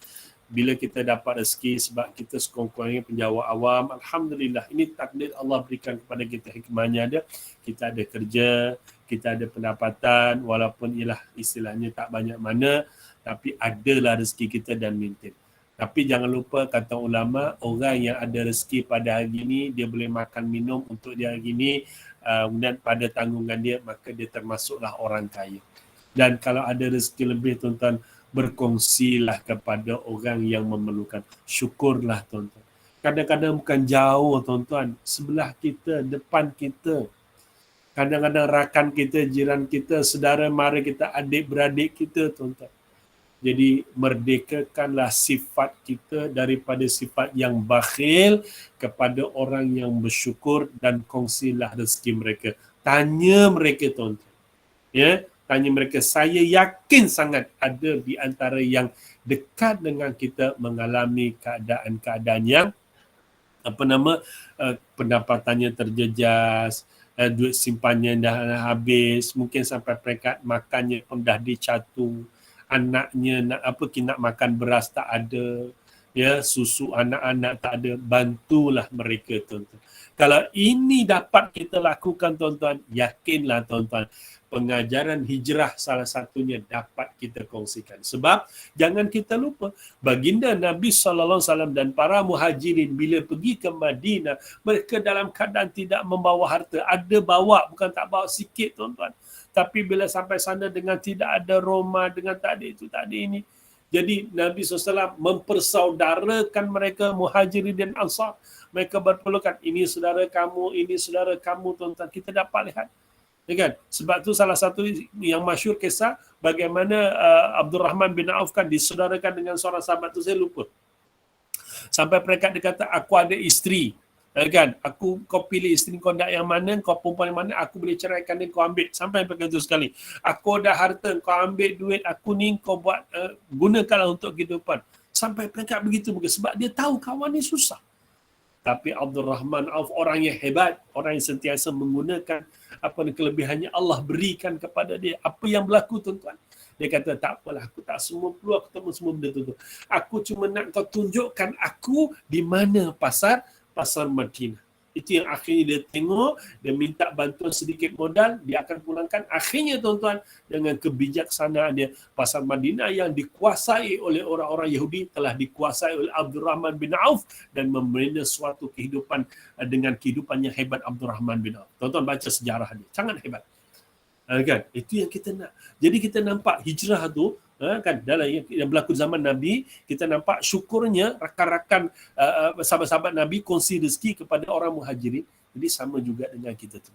Bila kita dapat rezeki, sebab kita sekurang-kurangnya penjawat awam, alhamdulillah, ini takdir Allah berikan kepada kita, hikmahnya ada. Kita ada kerja, kita ada pendapatan, walaupun ialah istilahnya tak banyak mana, tapi adalah rezeki kita dan maintain. Tapi jangan lupa kata ulama, orang yang ada rezeki pada hari ini, dia boleh makan minum untuk dia hari ini, kemudian pada tanggungan dia, maka dia termasuklah orang kaya. Dan kalau ada rezeki lebih, tuan-tuan, berkongsilah kepada orang yang memerlukan. Syukurlah, tuan-tuan. Kadang-kadang bukan jauh, tuan-tuan, sebelah kita, depan kita. Kadang-kadang rakan kita, jiran kita, saudara mara kita, adik-beradik kita, tuan-tuan. Jadi merdekakanlah sifat kita daripada sifat yang bakhil kepada orang yang bersyukur dan kongsilah rezeki mereka. Tanya mereka, tuan-tuan. Ya, tanya mereka. Saya yakin sangat ada di antara yang dekat dengan kita mengalami keadaan-keadaan yang pendapatannya terjejas, duit simpannya dah habis, mungkin sampai peringkat makannya pun dah dicatu. Anaknya nak makan beras tak ada, ya, susu anak-anak tak ada, bantulah mereka, tuan-tuan. Kalau ini dapat kita lakukan, tuan-tuan, yakinlah, tuan-tuan, pengajaran hijrah salah satunya dapat kita kongsikan. Sebab jangan kita lupa, baginda Nabi SAW dan para muhajirin bila pergi ke Madinah, mereka dalam keadaan tidak membawa harta. Ada bawa, bukan tak bawa sikit, tuan-tuan. Tapi bila sampai sana dengan tidak ada Roma, dengan tak ada itu, tak ada ini. Jadi Nabi SAW mempersaudarakan mereka, muhajirin dan ansar. Mereka berpelukan, ini saudara kamu, tuan-tuan. Kita dapat lihat. Ya kan? Sebab tu salah satu yang masyhur kisah bagaimana Abdul Rahman bin Auf kan disaudarakan dengan seorang sahabat tu, saya lupa. Sampai peringkat dia kata, aku ada isteri. Kan, kau pilih isteri kau nak yang mana, kau perempuan yang mana, aku boleh ceraikan dia, kau ambil. Sampai begitu sekali. Aku ada harta, kau ambil duit aku ni, kau buat gunakanlah untuk kehidupan. Sampai peringkat begitu, sebab dia tahu kawan ni susah. Tapi Abdul Rahman Auf orang yang hebat, orang yang sentiasa menggunakan kelebihannya Allah berikan kepada dia. Apa yang berlaku, tuan-tuan? Dia kata, tak apalah, aku tak semua perlu aku temu semua benda tu. Aku cuma nak kau tunjukkan aku di mana pasar Madinah. Itu yang akhirnya dia tengok, dia minta bantuan sedikit modal, dia akan pulangkan. Akhirnya, tuan-tuan, dengan kebijaksanaan dia, pasar Madinah yang dikuasai oleh orang-orang Yahudi telah dikuasai oleh Abdul Rahman bin Auf dan membina suatu kehidupan dengan kehidupan yang hebat Abdul Rahman bin Auf. Tuan-tuan baca sejarah dia, sangat hebat. Kan? Itu yang kita nak. Jadi kita nampak hijrah tu, kan, dalam yang berlaku zaman Nabi, kita nampak syukurnya rakan-rakan sahabat-sahabat Nabi kongsi rezeki kepada orang muhajirin. Jadi sama juga dengan kita tu.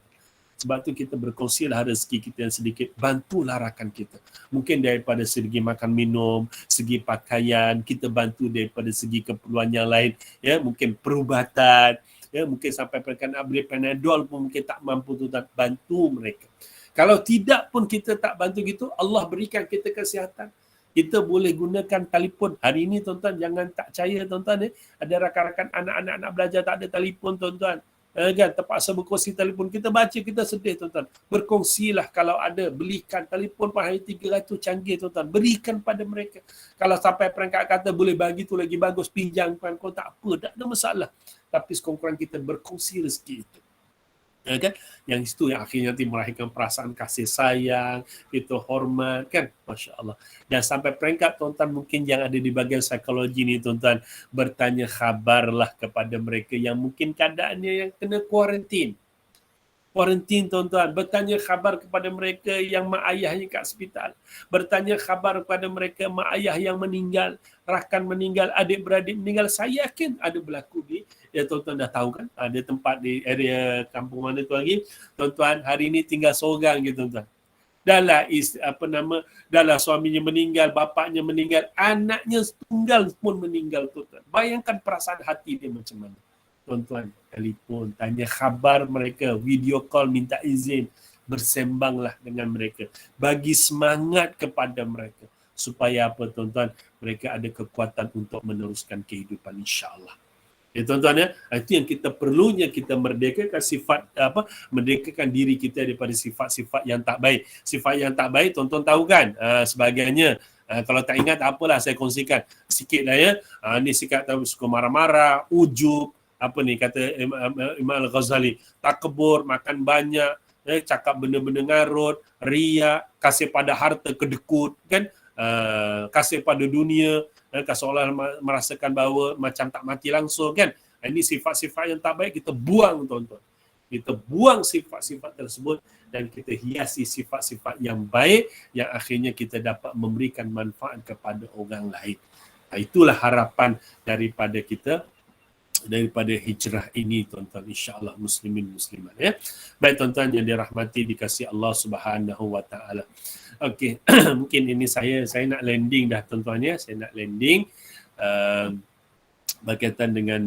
Sebab tu kita berkongsilah rezeki kita yang sedikit, bantulah rakan kita. Mungkin daripada segi makan minum, segi pakaian, kita bantu daripada segi keperluan yang lain, ya, mungkin perubatan, ya, mungkin sampai perkan nak beli Panadol pun mungkin tak mampu, tu tak bantu mereka. Kalau tidak pun kita tak bantu gitu, Allah berikan kita kesihatan. Kita boleh gunakan telefon. Hari ini, tuan-tuan, jangan tak percaya, tuan-tuan. Ada rakan-rakan anak-anak nak belajar tak ada telefon, tuan-tuan. Kan, terpaksa berkongsi telefon. Kita baca, kita sedih, tuan-tuan. Berkongsilah kalau ada. Belikan telefon per hari 300 canggih, tuan-tuan. Berikan pada mereka. Kalau sampai perangkat kata boleh bagi tu lagi bagus, pinjamkan kau, tak apa, tak ada masalah. Tapi sekurang-kurang kita berkongsi rezeki itu. Ya kan? Yang itu yang akhirnya nanti melahirkan perasaan kasih sayang, itu hormat, kan? Masya Allah. Dan sampai peringkat, tuan-tuan, mungkin yang ada di bahagian psikologi ni, tuan-tuan, bertanya khabarlah kepada mereka yang mungkin keadaannya yang kena kuarantin. Kuarantin, tuan-tuan. Bertanya khabar kepada mereka yang mak ayahnya kat hospital. Bertanya khabar kepada mereka mak ayah yang meninggal, rakan meninggal, adik-beradik meninggal. Saya yakin ada berlaku di, ya, tuan-tuan dah tahu kan, ada tempat di area kampung mana tu lagi, tuan-tuan, hari ini tinggal seorang gitu, tuan-tuan. Dahlah suaminya meninggal, bapaknya meninggal, anaknya tunggal pun meninggal, tuan-tuan. Bayangkan perasaan hati dia macam mana. Tuan-tuan, telefon, tanya khabar mereka, video call, minta izin, bersembanglah dengan mereka. Bagi semangat kepada mereka. Supaya apa, tuan-tuan? Mereka ada kekuatan untuk meneruskan kehidupan, insya-Allah. Ya, tuan-tuan, ya. Itu yang kita perlunya, kita merdekakan sifat, merdekakan diri kita daripada sifat-sifat yang tak baik. Sifat yang tak baik, tuan-tuan tahu kan? Sebagainya. Kalau tak ingat, apalah, saya kongsikan sikit lah, ya. Ni sikap tahu, suka marah-marah, ujub, apa ni kata Imam Al-Ghazali, takbur, makan banyak, cakap benda-benda ngarut, riak, kasih pada harta kedekut kan, kasih pada dunia, seolah merasakan bahawa macam tak mati langsung kan. Ini sifat-sifat yang tak baik kita buang tuan-tuan. Kita buang sifat-sifat tersebut dan kita hiasi sifat-sifat yang baik yang akhirnya kita dapat memberikan manfaat kepada orang lain. Itulah harapan daripada kita, daripada hijrah ini tuan-tuan, insya-Allah muslimin muslimat ya. Baik tuan-tuan yang dirahmati dikasihi Allah Subhanahu wa taala. Okey, mungkin ini saya nak landing dah tuan-tuan ya. Saya nak landing berkaitan dengan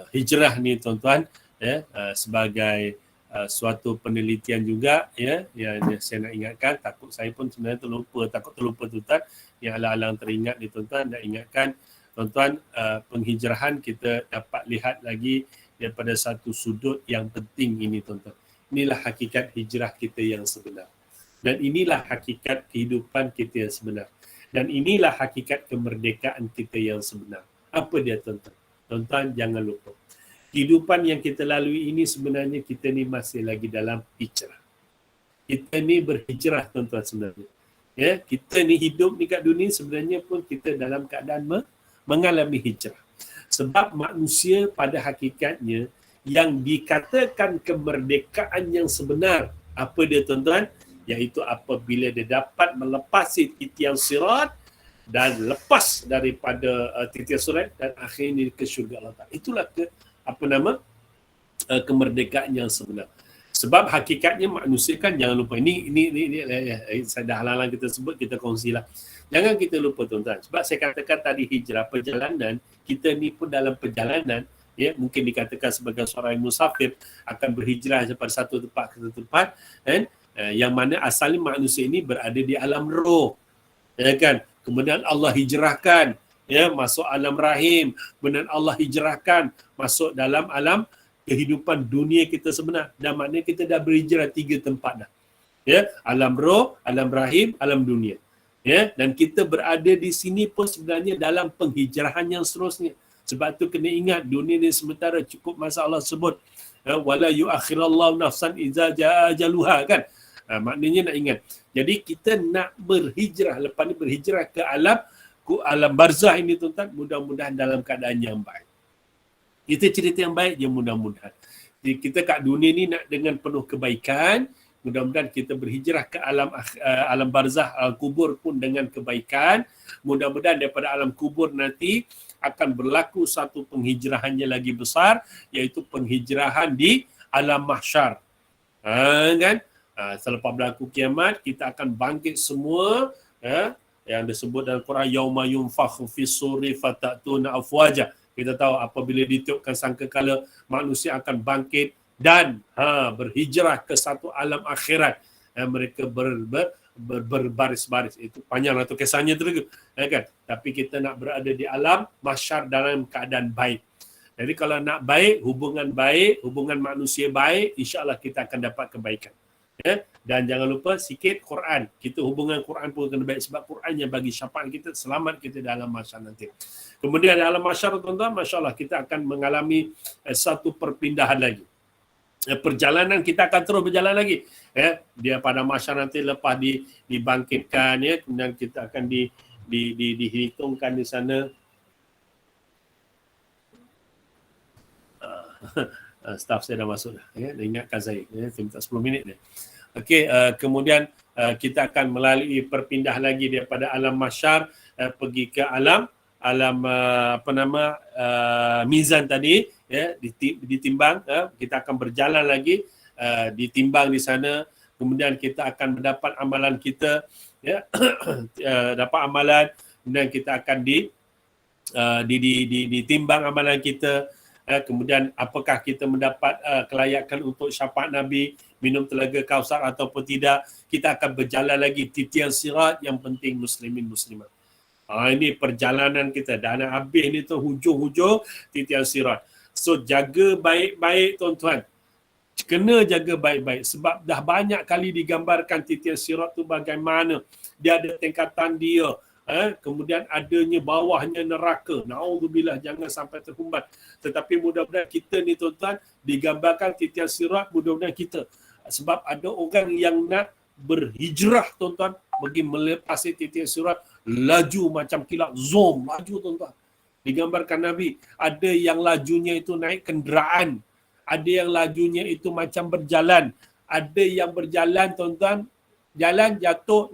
hijrah ni tuan-tuan ya, sebagai suatu penelitian juga ya, yang saya nak ingatkan. Takut saya pun sebenarnya takut terlupa tuan-tuan, yang alang-alang teringat ni tuan-tuan, nak ingatkan tuan-tuan, penghijrahan kita dapat lihat lagi daripada satu sudut yang penting ini tuan-tuan. Inilah hakikat hijrah kita yang sebenar. Dan inilah hakikat kehidupan kita yang sebenar. Dan inilah hakikat kemerdekaan kita yang sebenar. Apa dia tuan-tuan? Tuan-tuan jangan lupa. Kehidupan yang kita lalui ini sebenarnya kita ni masih lagi dalam hijrah. Kita ni berhijrah tuan-tuan sebenarnya. Ya, kita ni hidup ni kat dunia sebenarnya pun kita dalam keadaan mengalami hijrah. Sebab manusia pada hakikatnya yang dikatakan kemerdekaan yang sebenar, apa dia tuan-tuan? Iaitu apabila dia dapat melepasi titian sirat dan lepas daripada titian sirat dan akhirnya ke syurga Allah Ta'ala. Itulah kemerdekaan yang sebenar. Sebab hakikatnya manusia kan, jangan lupa, ini saya dah halang kita sebut, kita kongsilah. Jangan kita lupa tuan-tuan. Sebab saya katakan tadi hijrah, perjalanan, kita ni pun dalam perjalanan, ya, mungkin dikatakan sebagai seorang musafir akan berhijrah daripada satu tempat ke satu tempat, kan? Yang mana asalnya manusia ini berada di alam roh, ya kan? Kemudian Allah hijrahkan, ya, masuk alam rahim, kemudian Allah hijrahkan masuk dalam alam kehidupan dunia kita sebenar. Dan maknanya kita dah berhijrah 3 tempat dah. Ya, alam roh, alam rahim, alam dunia. Ya, dan kita berada di sini pun sebenarnya dalam penghijrahan yang seterusnya. Sebab tu kena ingat, dunia ni sementara, cukup masa Allah sebut wala yuakhirallahu nafsan idza jaa ajaluha kan. Maknanya nak ingat. Jadi kita nak berhijrah, lepas ni berhijrah ke alam barzah ini tuan-tuan, mudah-mudahan dalam keadaan yang baik. Kita cerita yang baik je mudah-mudahan. Jadi kita kat dunia ni nak dengan penuh kebaikan, mudah-mudahan kita berhijrah ke alam barzah, alam kubur pun dengan kebaikan. Mudah-mudahan daripada alam kubur nanti akan berlaku satu penghijrahan yang lagi besar, iaitu penghijrahan di alam mahsyar. Kan? Selepas berlaku kiamat, kita akan bangkit semua, yang disebut dalam Quran, yauma yunfakhu fis-suri fatatuna afwaja. Kita tahu apabila ditiupkan sangkakala, manusia akan bangkit dan berhijrah ke satu alam akhirat. Mereka berbaris-baris. Itu panjang lah tu kisahnya tu, kan? Tapi kita nak berada di alam mahsyar dalam keadaan baik. Jadi kalau nak baik, hubungan manusia baik, insya-Allah kita akan dapat kebaikan. Ya? Dan jangan lupa sikit Quran. Kita hubungan Quran pun kena baik, sebab Quran yang bagi syafaat kita, selamat kita dalam mahsyar nanti. Kemudian dalam mahsyar tuan-tuan, masya-Allah kita akan mengalami satu perpindahan lagi. Perjalanan kita akan terus berjalan lagi. Dia pada mahsyar nanti lepas dibangkitkan, ya, kemudian kita akan dihitungkan di sana. Staff saya dah masuk dah, ya, ingatkan saya, ya, saya minta 10 minit dia. Okey, kemudian kita akan melalui perpindah lagi daripada alam mahsyar pergi ke alam mizan tadi, ya, ditimbang, kita akan berjalan lagi, ditimbang di sana, kemudian kita akan mendapat amalan kita, ya, dapat amalan, kemudian kita akan ditimbang amalan kita. Kemudian apakah kita mendapat kelayakan untuk syafaat Nabi, minum telaga Kausar ataupun tidak. Kita akan berjalan lagi titian sirat, yang penting muslimin muslimat. Ini perjalanan kita, dan habis ni tu hujung-hujung titian sirat. So jaga baik-baik tuan-tuan. Kena jaga baik-baik, sebab dah banyak kali digambarkan titian sirat tu bagaimana dia ada tingkatan dia. kemudian adanya bawahnya neraka. Naudzubillah, jangan sampai terhumbat. Tetapi mudah-mudahan kita ni tuan-tuan digambarkan titian sirat, mudah-mudahan kita. Sebab ada orang yang nak berhijrah tuan-tuan, bagi melepasi titian sirat, laju macam kilat, zoom, laju tuan-tuan. Digambarkan Nabi, ada yang lajunya itu naik kenderaan, ada yang lajunya itu macam berjalan, ada yang berjalan tuan-tuan, jalan jatuh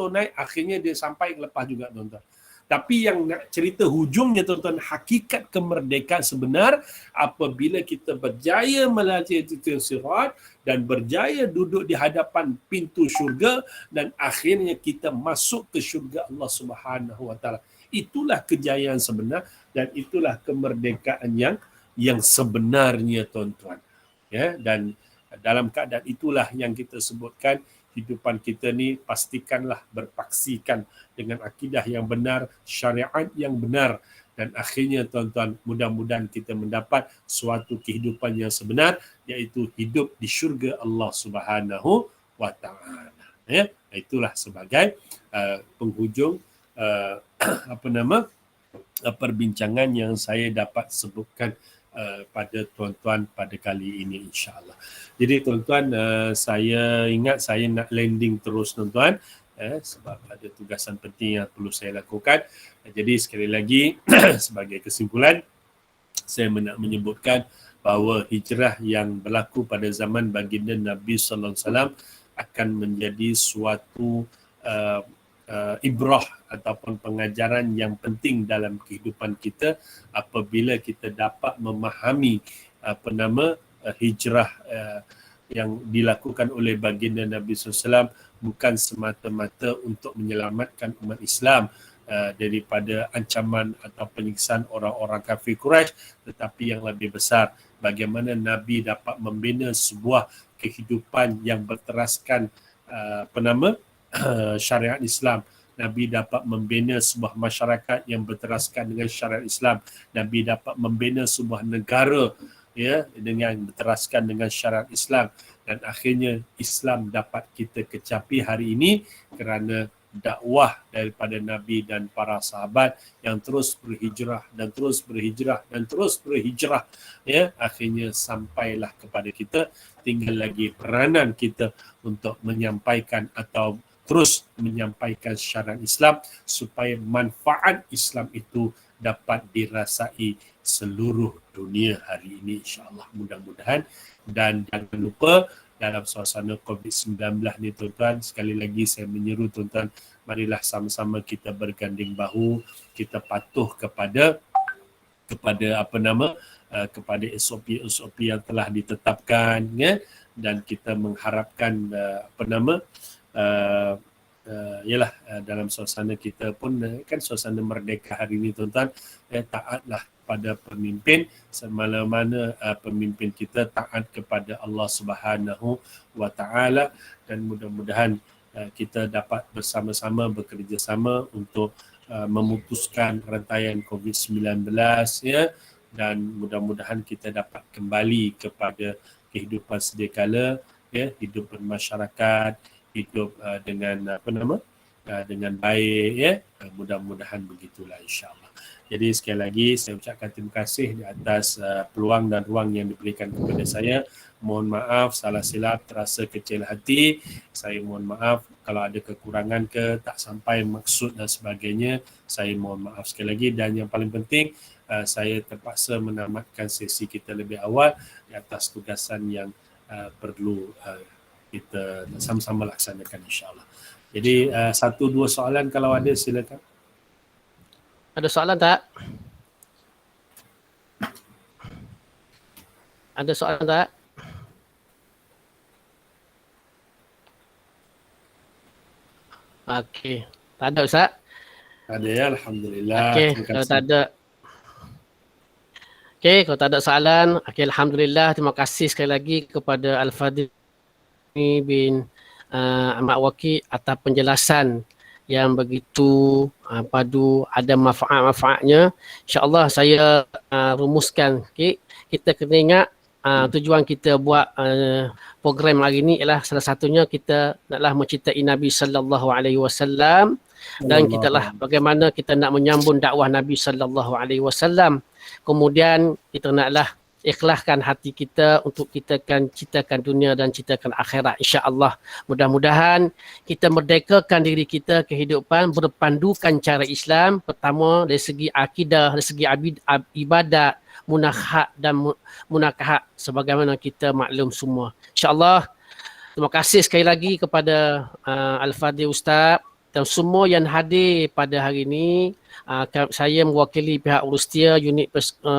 naik, akhirnya dia sampai lepas juga tuan-tuan. Tapi yang nak cerita hujungnya tuan-tuan, hakikat kemerdekaan sebenar apabila kita berjaya melalui titian sirat dan berjaya duduk di hadapan pintu syurga dan akhirnya kita masuk ke syurga Allah Subhanahu Wa Taala. Itulah kejayaan sebenar dan itulah kemerdekaan yang sebenarnya tuan-tuan. Ya, dan dalam keadaan itulah yang kita sebutkan, hidupan kita ni pastikanlah berpaksikan dengan akidah yang benar, syariat yang benar, dan akhirnya tuan-tuan mudah-mudahan kita mendapat suatu kehidupan yang sebenar, iaitu hidup di syurga Allah Subhanahu Wa Taala. Ya, itulah sebagai penghujung perbincangan yang saya dapat sebutkan pada tuan-tuan pada kali ini, insya-Allah. Jadi tuan-tuan, saya ingat saya nak landing terus tuan-tuan, sebab ada tugasan penting yang perlu saya lakukan. Jadi sekali lagi sebagai kesimpulan, saya nak menyebutkan bahawa hijrah yang berlaku pada zaman baginda Nabi sallallahu alaihi wasallam akan menjadi suatu ibrah ataupun pengajaran yang penting dalam kehidupan kita apabila kita dapat memahami hijrah yang dilakukan oleh baginda Nabi SAW bukan semata-mata untuk menyelamatkan umat Islam daripada ancaman atau penyiksaan orang-orang kafir Quraisy, tetapi yang lebih besar, bagaimana Nabi dapat membina sebuah kehidupan yang berteraskan syariat Islam. Nabi dapat membina sebuah masyarakat yang berteraskan dengan syariat Islam. Nabi dapat membina sebuah negara dengan berteraskan dengan syariat Islam, dan akhirnya Islam dapat kita kecapi hari ini kerana dakwah daripada Nabi dan para sahabat yang terus berhijrah dan terus berhijrah dan terus berhijrah, akhirnya sampailah kepada kita. Tinggal lagi peranan kita untuk menyampaikan atau terus menyampaikan syariat Islam supaya manfaat Islam itu dapat dirasai seluruh dunia hari ini, insya-Allah, mudah-mudahan. Dan jangan lupa dalam suasana COVID-19 ni tuan-tuan, sekali lagi saya menyeru tuan-tuan, marilah sama-sama kita berganding bahu, kita patuh kepada kepada SOP yang telah ditetapkan, dan kita mengharapkan dalam suasana kita pun kan suasana merdeka hari ini tuan-tuan, taatlah pada pemimpin semana-mana pemimpin kita taat kepada Allah Subhanahu Wa Taala, dan mudah-mudahan kita dapat bersama-sama bekerjasama untuk memutuskan rantaian COVID-19, dan mudah-mudahan kita dapat kembali kepada kehidupan sedia kala, hidup bermasyarakat, hidup dengan dengan baik, mudah-mudahan begitulah, insya-Allah. Jadi sekali lagi saya ucapkan terima kasih di atas peluang dan ruang yang diberikan kepada saya. Mohon maaf salah silap, terasa kecil hati. Saya mohon maaf kalau ada kekurangan ke tak sampai maksud dan sebagainya. Saya mohon maaf sekali lagi, dan yang paling penting saya terpaksa menamatkan sesi kita lebih awal di atas tugasan yang perlu kita sama-sama laksanakan, insya-Allah. Jadi satu dua soalan kalau ada, silakan. Ada soalan tak? Ada soalan tak? Okey. Tak ada, Ustaz? Ada ya, Alhamdulillah. Okey, kalau tak ada. Okey, kalau tak ada soalan, okey, Alhamdulillah. Terima kasih sekali lagi kepada Al-Fadhil bin Ahmad Waqi atas penjelasan yang begitu padu, ada manfaat-manfaatnya. InsyaAllah saya rumuskan. Okay. Kita kena ingat tujuan kita buat program hari ini ialah salah satunya kita naklah mencintai Nabi sallallahu alaihi wasallam dan kitalah bagaimana kita nak menyambung dakwah Nabi sallallahu alaihi wasallam. Kemudian kita naklah ikhlaskan hati kita untuk kita akan ciptakan dunia dan ciptakan akhirat, insya-Allah. Mudah-mudahan kita merdekakan diri kita kehidupan berpandukan cara Islam, pertama dari segi akidah, dari segi ibadat, munakahat dan munakahat sebagaimana kita maklum semua. Insya-Allah. Terima kasih sekali lagi kepada Al-Fadhil Ustaz dan semua yang hadir pada hari ini. Saya mewakili pihak Urustia, unit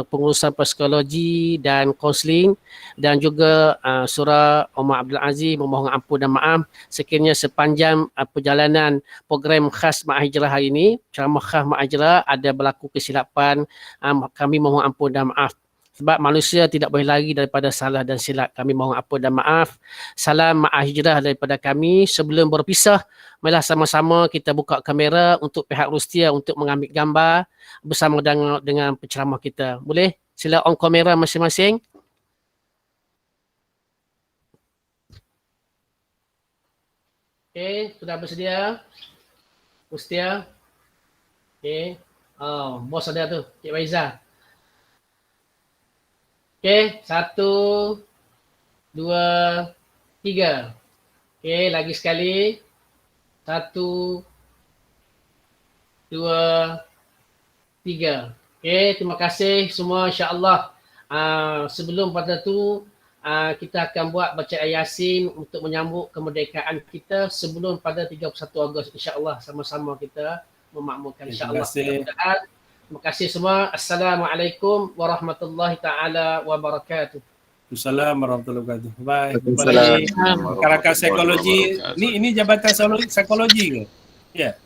pengurusan psikologi dan kaunseling, dan juga Surah Omar Abdul Aziz memohon ampun dan maaf sekiranya sepanjang perjalanan program khas Ma'had Hijrah hari ini, ceramah khas Ma'had Hijrah ada berlaku kesilapan, kami mohon ampun dan maaf. Sebab manusia tidak boleh lari daripada salah dan silap. Kami mohon ampun dan maaf. Salam Ma'had Hijrah daripada kami. Sebelum berpisah, marilah sama-sama kita buka kamera untuk pihak Rustia untuk mengambil gambar bersama dengan penceramah kita. Boleh? Sila on kamera masing-masing. Okey, sudah bersedia? Rustia? Okey. Oh, bos ada tu, Cik Faiza. Okey, 1, 2, 3. Okey, lagi sekali. 1, 2, 3. Okey, terima kasih semua, insya-Allah. Sebelum pada tu, kita akan buat bacaan Yasin untuk menyambut kemerdekaan kita sebelum pada 31 Ogos, insya-Allah. Sama-sama kita memakmurkan, insya-Allah. Terima kasih semua. Assalamualaikum warahmatullahi taala wabarakatuh. Assalamualaikum warahmatullahi wabarakatuh. Bye. Jumpa lagi. Masyarakat psikologi. Ini jabatan psikologi ke? Ya.